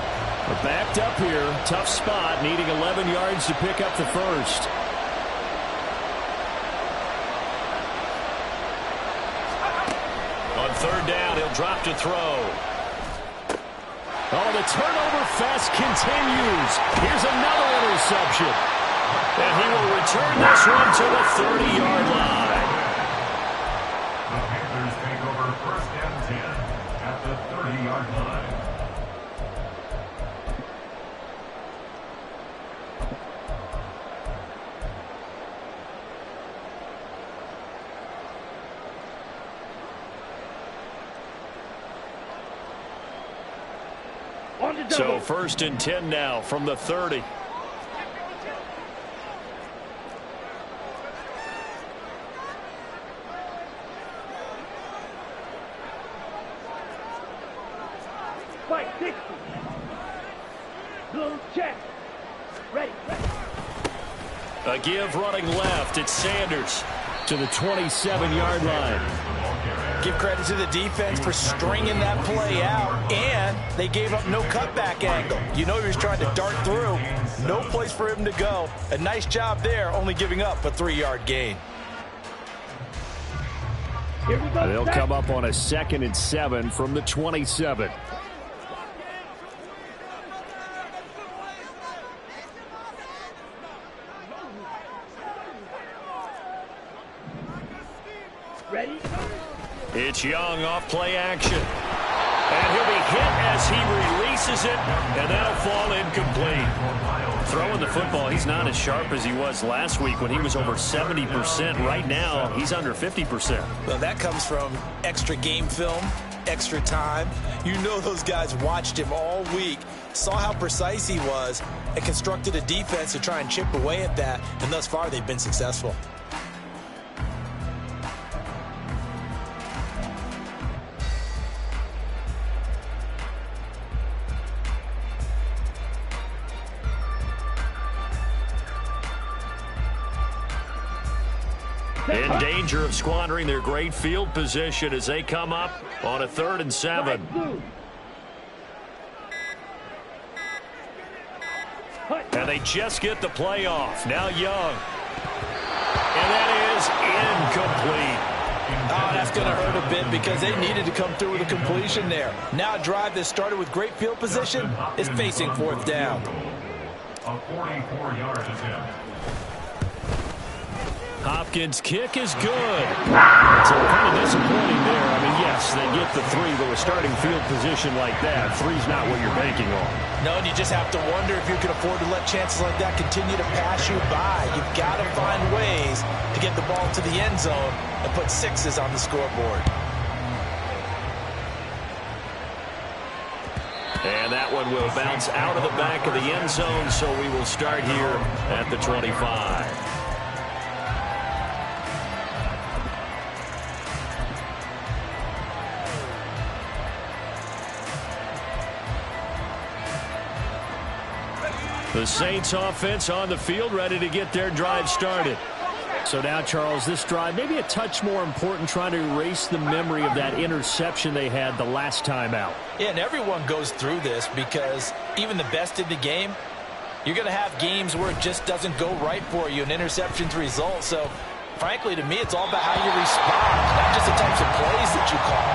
We're backed up here. Tough spot, needing 11 yards to pick up the 1st. On 3rd down, he'll drop to throw. Oh, the turnover fest continues. Here's another interception. And he will return this one to the 30-yard line. The Panthers take over 1st and 10 at the 30-yard line. So 1st and 10 now from the 30. Fight 60. Blue check. Ready. A give running left. It's Sanders to the 27-yard line. Give credit to the defense for stringing that play out, and they gave up no cutback angle. You know he was trying to dart through. No place for him to go. A nice job there, only giving up a 3-yard gain. Here we go. They'll come up on a 2nd and 7 from the 27. Ready? It's Young off play action. And he'll be hit as he misses it, and that'll fall incomplete. Throwing the football, he's not as sharp as he was last week when he was over 70%. Right now, he's under 50%. Well, that comes from extra game film, extra time. You know those guys watched him all week, saw how precise he was, and constructed a defense to try and chip away at that, and thus far they've been successful. In danger of squandering their great field position as they come up on a 3rd and 7. And they just get the play off. Now Young. And that is incomplete. Oh, that's going to hurt a bit because they needed to come through with a completion there. Now a drive that started with great field position is facing 4th down. A 44-yard attempt. Hopkins' kick is good. So kind of disappointing there. I mean, yes, they get the 3, but with starting field position like that, 3's not what you're banking on. No, and you just have to wonder if you can afford to let chances like that continue to pass you by. You've got to find ways to get the ball to the end zone and put 6s on the scoreboard. And that one will bounce out of the back of the end zone, so we will start here at the 25. The Saints offense on the field, ready to get their drive started. So now, Charles, this drive maybe a touch more important, trying to erase the memory of that interception they had the last time out. Yeah, and everyone goes through this because even the best in the game, you're going to have games where it just doesn't go right for you, and interceptions result. So, frankly, to me, it's all about how you respond, not just the types of plays that you call,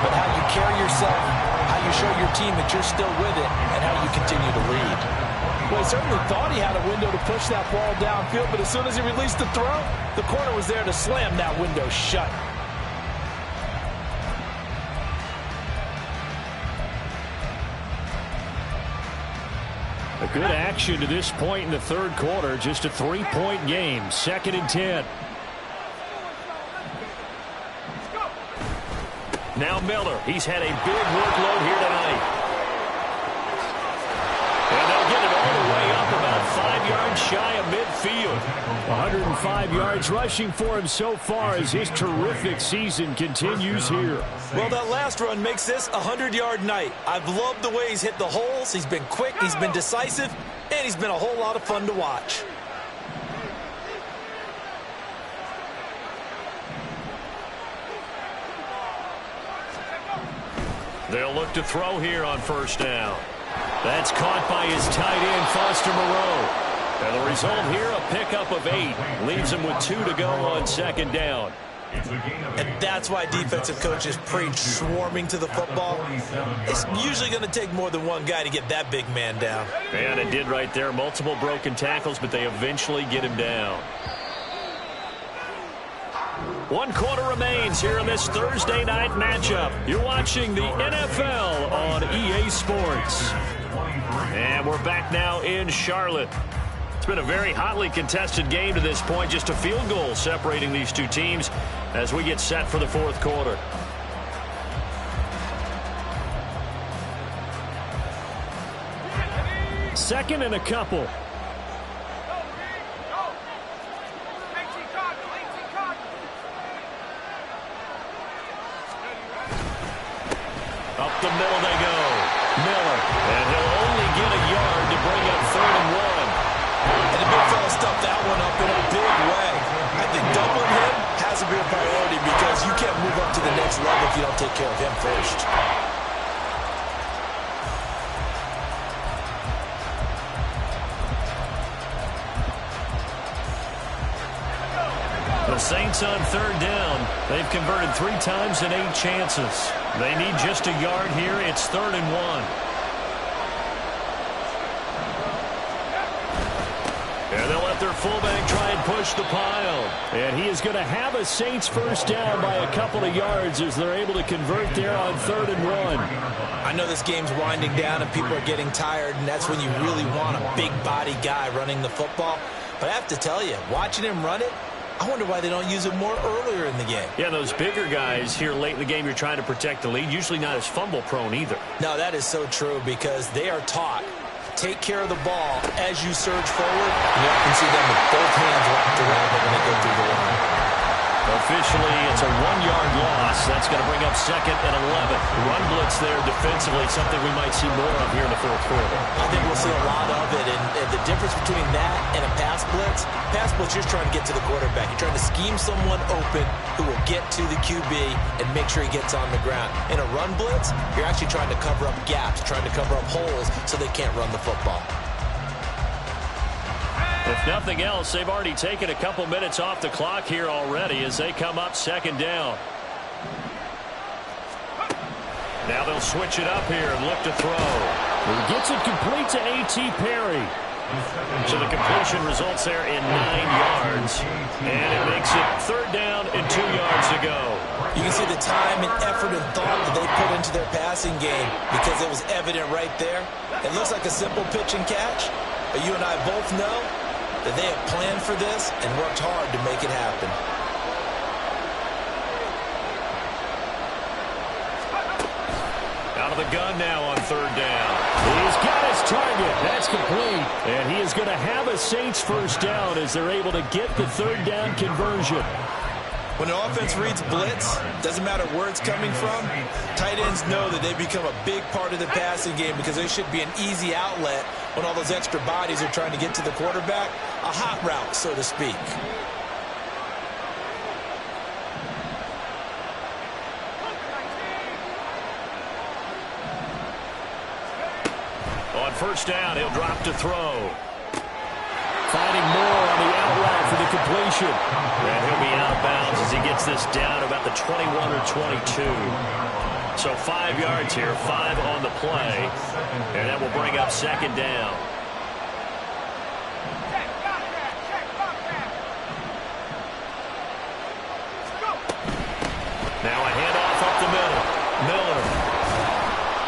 but how you carry yourself, how you show your team that you're still with it, and how you continue to lead. Well, he certainly thought he had a window to push that ball downfield, but as soon as he released the throw, the corner was there to slam that window shut. A good action to this point in the 3rd quarter. Just a 3-point game. 2nd and 10. Now Miller. He's had a big workload here tonight. And they'll get it all the way up about 5 yards shy of midfield. 105 yards rushing for him so far as his terrific season continues here. Well, that last run makes this a 100-yard night. I've loved the way he's hit the holes. He's been quick, he's been decisive, and he's been a whole lot of fun to watch. They'll look to throw here on 1st down. That's caught by his tight end, Foster Moreau. And the result here, a pickup of 8. Leaves him with 2 to go on 2nd down. And that's why defensive coaches preach swarming to the football. It's usually going to take more than one guy to get that big man down. And it did right there. Multiple broken tackles, but they eventually get him down. 1 quarter remains here in this Thursday night matchup. You're watching the NFL on EA Sports. And we're back now in Charlotte. It's been a very hotly contested game to this point. Just a field goal separating these two teams as we get set for the 4th quarter. Second and a couple. Up the middle they go. Miller. And he'll only get a yard to bring up 3rd and 1. And the big fella stuffed that one up in a big way. I think doubling him has to be a priority because you can't move up to the next level if you don't take care of him first. The Saints on 3rd down. They've converted 3 times in 8 chances. They need just a yard here. It's 3rd and 1. And they'll let their fullback try and push push the pile. And he is going to have a Saints first down by a couple of yards as they're able to convert there on 3rd and 1. I know this game's winding down and people are getting tired, and that's when you really want a big body guy running the football. But I have to tell you, watching him run it, I wonder why they don't use it more earlier in the game. Yeah, those bigger guys here late in the game, you're trying to protect the lead, usually not as fumble prone either. No, that is so true because they are taught, take care of the ball as you surge forward. You often see them with both hands wrapped around it when they go through the line. Officially, it's a 1-yard loss. That's going to bring up 2nd and 11. Run blitz there defensively, something we might see more of here in the 4th quarter. I think we'll see a lot of it, and the difference between that and a pass blitz, you're just trying to get to the quarterback. You're trying to scheme someone open who will get to the QB and make sure he gets on the ground. In a run blitz, you're actually trying to cover up gaps, trying to cover up holes so they can't run the football. If nothing else, they've already taken a couple minutes off the clock here already as they come up 2nd down. Now they'll switch it up here and look to throw. He gets it complete to A.T. Perry. So the completion results there in 9 yards. And it makes it 3rd down and 2 yards to go. You can see the time and effort and thought that they put into their passing game because it was evident right there. It looks like a simple pitch and catch, but you and I both know that they have planned for this and worked hard to make it happen. Out of the gun now on 3rd down. He's got his target. That's complete. And he is going to have a Saints first down as they're able to get the 3rd down conversion. When an offense reads blitz, doesn't matter where it's coming from, tight ends know that they become a big part of the passing game because they should be an easy outlet when all those extra bodies are trying to get to the quarterback. A hot route, so to speak. On 1st down, he'll drop to throw. Finding more on the out route for the completion. And he'll be out of bounds as he gets this down about the 21 or 22. So 5 yards here, 5 on the play. And that will bring up 2nd down. Now a handoff up the middle. Miller.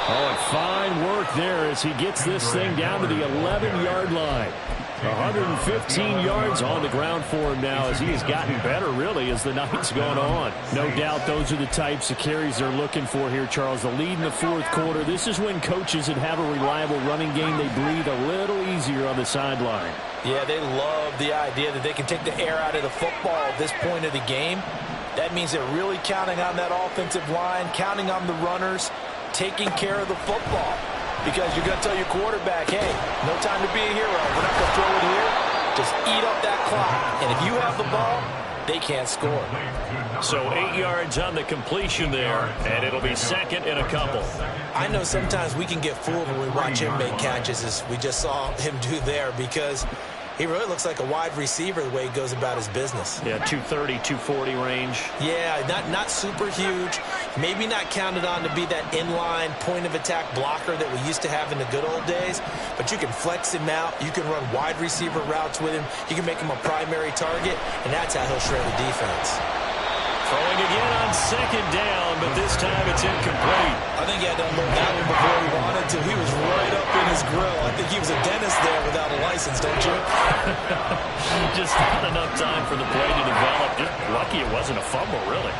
Oh, and fine work there as he gets this thing down to the 11-yard line. 115 yards on the ground for him now as he has gotten better, really, as the night's gone on. No doubt those are the types of carries they're looking for here, Charles. The lead in the 4th quarter. This is when coaches that have a reliable running game, they breathe a little easier on the sideline. Yeah, they love the idea that they can take the air out of the football at this point of the game. That means they're really counting on that offensive line, counting on the runners, taking care of the football. Because you're going to tell your quarterback, hey, no time to be a hero. We're not going to throw it here. Just eat up that clock. And if you have the ball, they can't score. So 8 yards on the completion there, and it'll be 2nd and a couple. I know sometimes we can get fooled when we watch him make catches, as we just saw him do there, because he really looks like a wide receiver the way he goes about his business. Yeah, 230, 240 range. Yeah, not super huge. Maybe not counted on to be that inline point-of-attack blocker that we used to have in the good old days. But you can flex him out. You can run wide receiver routes with him. You can make him a primary target, and that's how he'll shred the defense. Throwing again on 2nd down, but this time it's incomplete. I think he had to unload that one before he wanted to. He was right up in his grill. I think he was a dentist there without a license, don't you? Just not enough time for the play to develop. Just lucky it wasn't a fumble, really.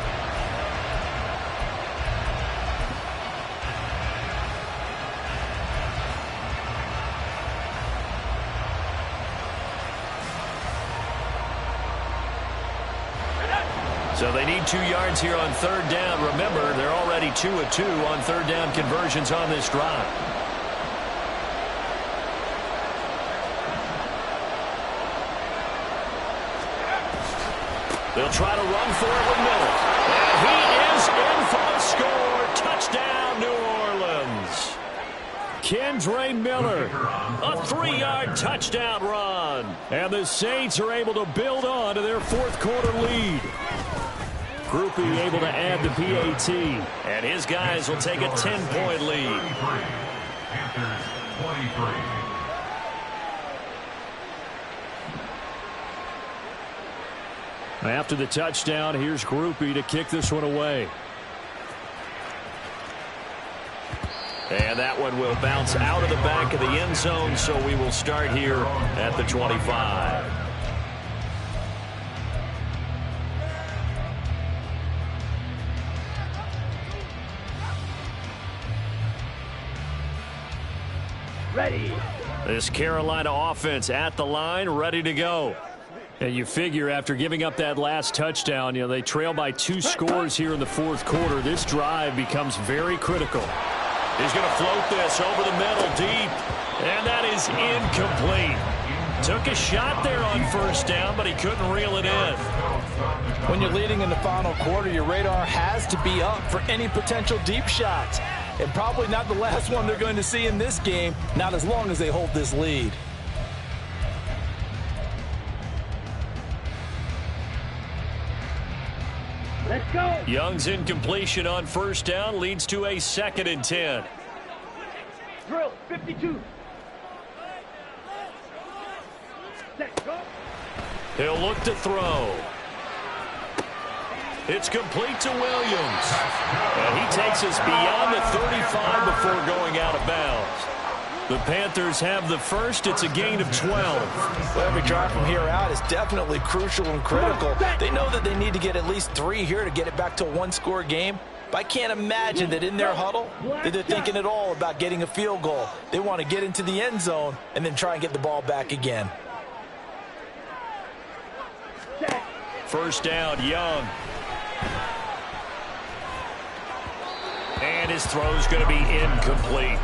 So they need 2 yards here on 3rd down. Remember, they're already 2 of 2 on 3rd down conversions on this drive. They'll try to run for it with Miller. And he is in for the score. Touchdown, New Orleans. Kendre Miller, a 3-yard touchdown run. And the Saints are able to build on to their 4th quarter lead. Groupie able to add the PAT. And his guys will take a 10-point lead. Panthers 23. After the touchdown, here's Groupie to kick this one away. And that one will bounce out of the back of the end zone, so we will start here at the 25. Ready. This Carolina offense at the line, ready to go. And you figure after giving up that last touchdown, they trail by 2 scores here in the fourth quarter. This drive becomes very critical. He's going to float this over the middle deep, and that is incomplete. Took a shot there on first down, but he couldn't reel it in. When you're leading in the final quarter, your radar has to be up for any potential deep shots. And probably not the last one they're going to see in this game, not as long as they hold this lead. Let's go. Young's incompletion on first down leads to a 2nd and 10. Drill, 52. Set, go. He'll look to throw. It's complete to Williams. And he takes us beyond the 35 before going out of bounds. The Panthers have the first. It's a gain of 12. Well, every drive from here out is definitely crucial and critical. They know that they need to get at least 3 here to get it back to a 1-score game. But I can't imagine that in their huddle that they're thinking at all about getting a field goal. They want to get into the end zone and then try and get the ball back again. First down, Young. And his throw's going to be incomplete.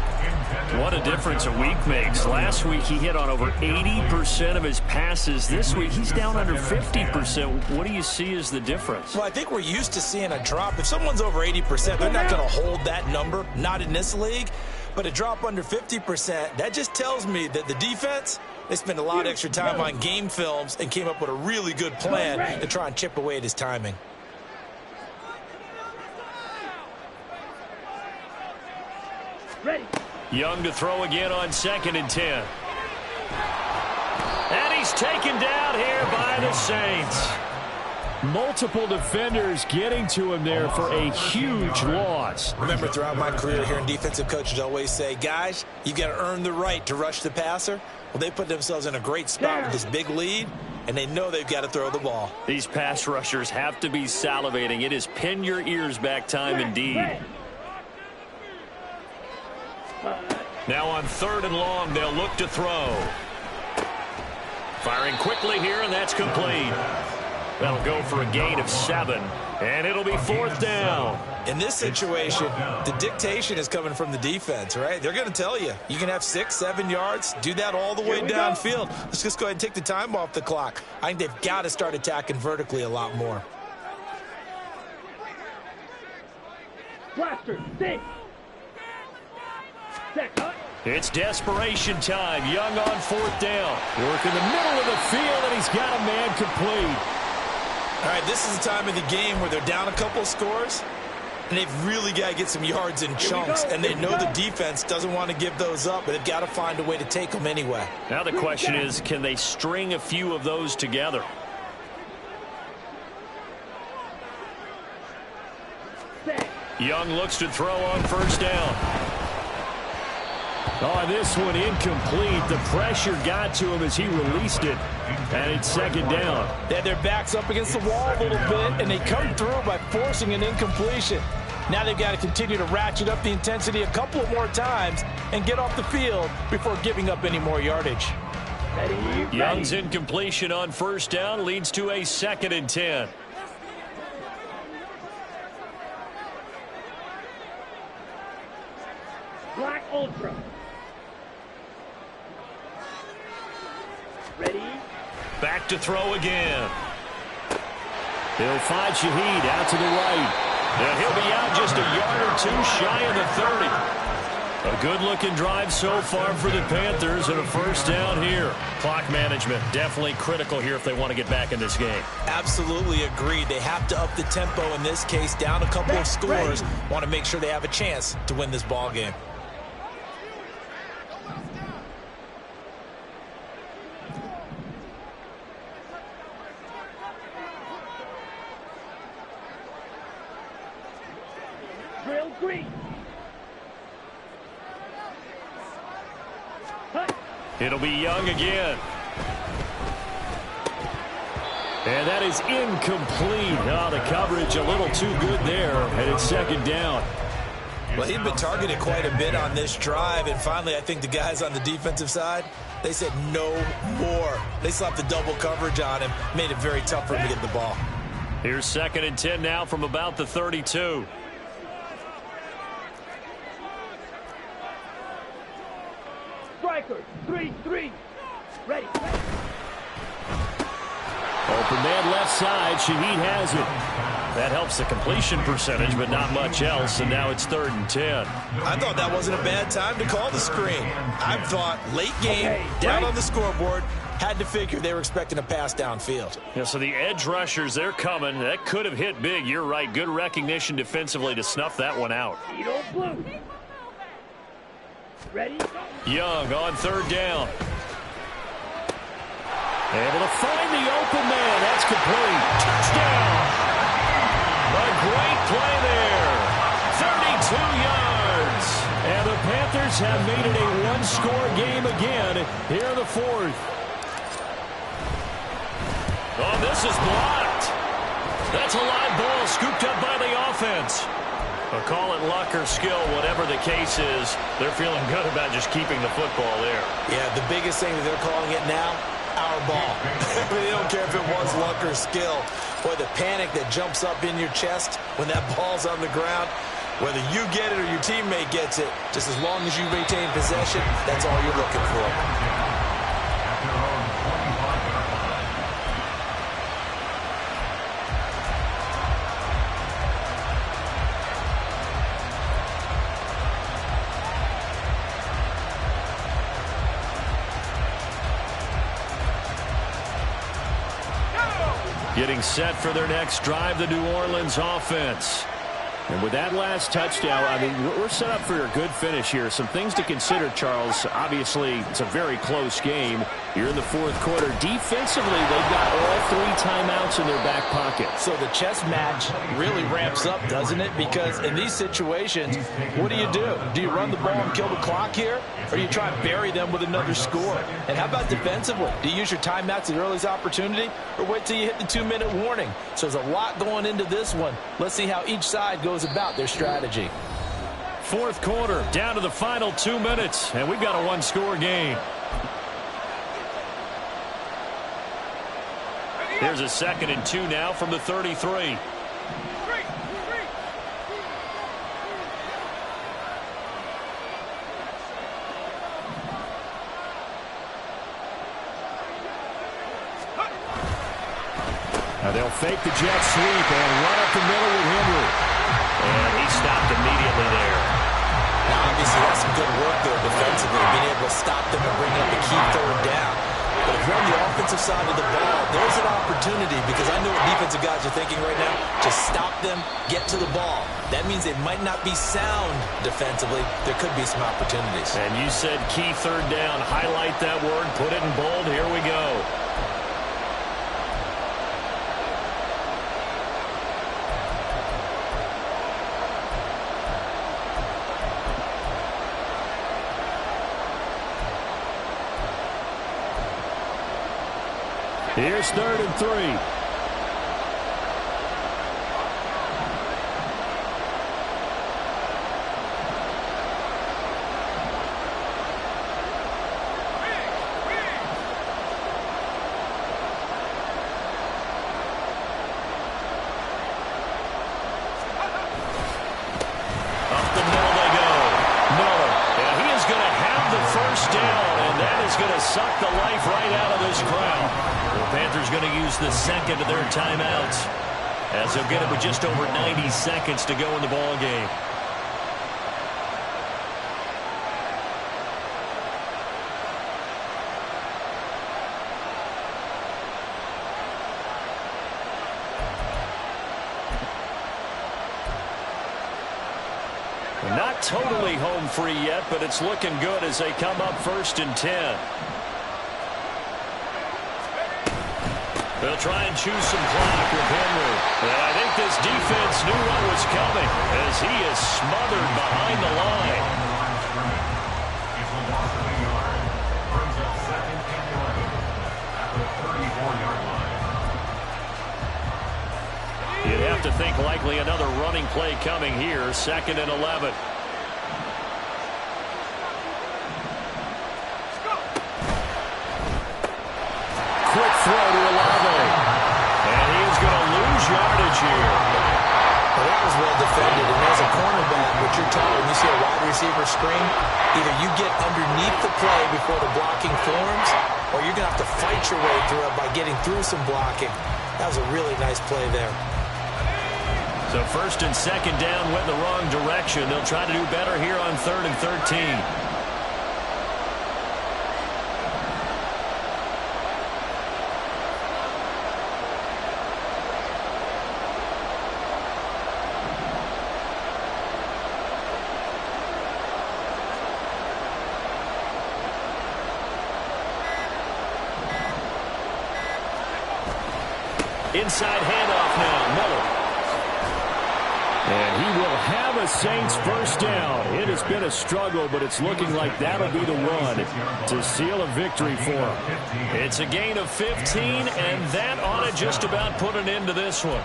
What a difference a week makes. Last week he hit on over 80% of his passes. This week he's down under 50%. What do you see as the difference? Well, I think we're used to seeing a drop. If someone's over 80%, they're not going to hold that number, not in this league. But a drop under 50%, that just tells me that the defense, they spent a lot of extra time on game films and came up with a really good plan to try and chip away at his timing. Ready. Young to throw again on 2nd and 10. And he's taken down here by the Saints. Multiple defenders getting to him there for a huge loss. Remember, throughout my career here in defensive coaches always say, guys, you've got to earn the right to rush the passer. Well, they put themselves in a great spot with this big lead, and they know they've got to throw the ball. These pass rushers have to be salivating. It is pin your ears back time indeed. Now on 3rd and long, they'll look to throw. Firing quickly here, and that's complete. That'll go for a gain of 7, and it'll be 4th down. In this situation, the dictation is coming from the defense, right? They're going to tell you, you can have 6, 7 yards, do that all the way downfield. Let's just go ahead and take the time off the clock. I think they've got to start attacking vertically a lot more. Blaster, stay. It's desperation time. Young on 4th down. Work in the middle of the field, and he's got a man complete. All right, this is the time of the game where they're down a couple of scores, and they've really got to get some yards in chunks, and they know the defense doesn't want to give those up, but they've got to find a way to take them anyway. Now the question is, can they string a few of those together? Young looks to throw on 1st down. Oh, this one incomplete. The pressure got to him as he released it. And it's 2nd down. They had their backs up against the wall a little bit, and they come through by forcing an incompletion. Now they've got to continue to ratchet up the intensity a couple of more times and get off the field before giving up any more yardage. Young's incompletion on 1st down leads to a 2nd and 10. Black Ultra. Ready? Back to throw again. He'll find Shaheed out to the right. And he'll be out just a yard or 2 shy of the 30. A good-looking drive so far for the Panthers and a 1st down here. Clock management definitely critical here if they want to get back in this game. Absolutely agreed. They have to up the tempo in this case, down a couple of scores. Want to make sure they have a chance to win this ball game. It'll be Young again. And that is incomplete. Oh, the coverage a little too good there, and it's second down. Well, he'd been targeted quite a bit on this drive, and finally I think the guys on the defensive side, they said no more. They slapped the double coverage on him, made it very tough for him to get the ball. Here's 2nd and 10 now from about the 32. Strikers, 3-3. Ready. Open man left side. Shaheed has it. That helps the completion percentage, but not much else, and now it's 3rd and 10. I thought that wasn't a bad time to call the screen. I thought late game, down on the scoreboard, had to figure they were expecting a pass downfield. Yeah, so the edge rushers, they're coming. That could have hit big. You're right. Good recognition defensively to snuff that one out. Blue. Ready? Young on 3rd down. Able to find the open man. That's complete. Touchdown. A great play there. 32 yards. And the Panthers have made it a one-score game again here in the 4th. Oh, this is blocked. That's a live ball scooped up by the offense. But call it luck or skill, whatever the case is, they're feeling good about just keeping the football there. Yeah, the biggest thing that they're calling it now, our ball. They don't care if it was luck or skill. Boy, the panic that jumps up in your chest when that ball's on the ground, whether you get it or your teammate gets it, just as long as you maintain possession, that's all you're looking for. Getting set for their next drive, the New Orleans offense. And with that last touchdown, I mean, we're set up for a good finish here. Some things to consider, Charles. Obviously, it's a very close game. You're in the 4th quarter. Defensively, they've got all 3 timeouts in their back pocket. So the chess match really ramps up, doesn't it? Because in these situations, what do? Do you run the ball and kill the clock here? Or do you try and bury them with another score? And how about defensively? Do you use your timeouts at the earliest opportunity? Or wait till you hit the 2-minute warning? So there's a lot going into this one. Let's see how each side goes about their strategy. 4th quarter, down to the final 2 minutes, and we've got a one-score game. Here's a 2nd and 2 now from the 33. Now they'll fake the jet sweep and run up the middle with Henry. And he stopped immediately there. Now, obviously, that's some good work there defensively, being able to stop them and bring up a key 3rd down. But if you're on the offensive side of the ball, there's an opportunity, because I know what defensive guys are thinking right now. Just stop them, get to the ball. That means they might not be sound defensively. There could be some opportunities. And you said key 3rd down. Highlight that word, put it in bold. Here we go. Here's 3rd and 3. Suck the life right out of this crowd. The Panthers going to use the 2nd of their timeouts, as they'll get it with just over 90 seconds to go in the ball game. Not totally home free yet, but it's looking good as they come up 1st and 10. They'll try and choose some clock with Henry. And I think this defense knew what was coming, as he is smothered behind the line. think likely another running play coming here, 2nd and 11. Quick throw to Olave. And he is going to lose yardage here. Well, that was well defended. And as a cornerback, what you're taught when you see a wide receiver screen, either you get underneath the play before the blocking forms, or you're going to have to fight your way through it by getting through some blocking. That was a really nice play there. So 1st and 2nd down went the wrong direction. They'll try to do better here on 3rd and 13. Inside handoff now, Miller. And he will have a Saints first down. It has been a struggle, but it's looking like that'll be the one to seal a victory for him. It's a gain of 15, and that ought to just about put an end to this one.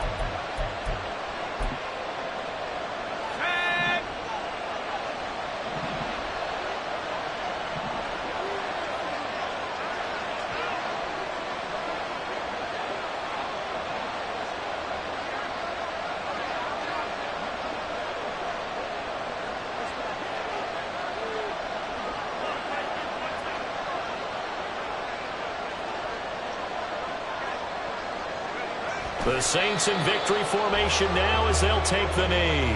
The Saints in victory formation now as they'll take the knee.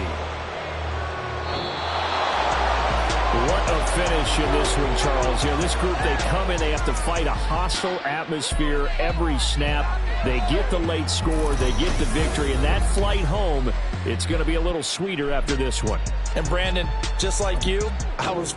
What a finish in this one, Charles. You know, this group, they come in, they have to fight a hostile atmosphere every snap. They get the late score, they get the victory, and that flight home, it's going to be a little sweeter after this one. And Brandon, just like you, I was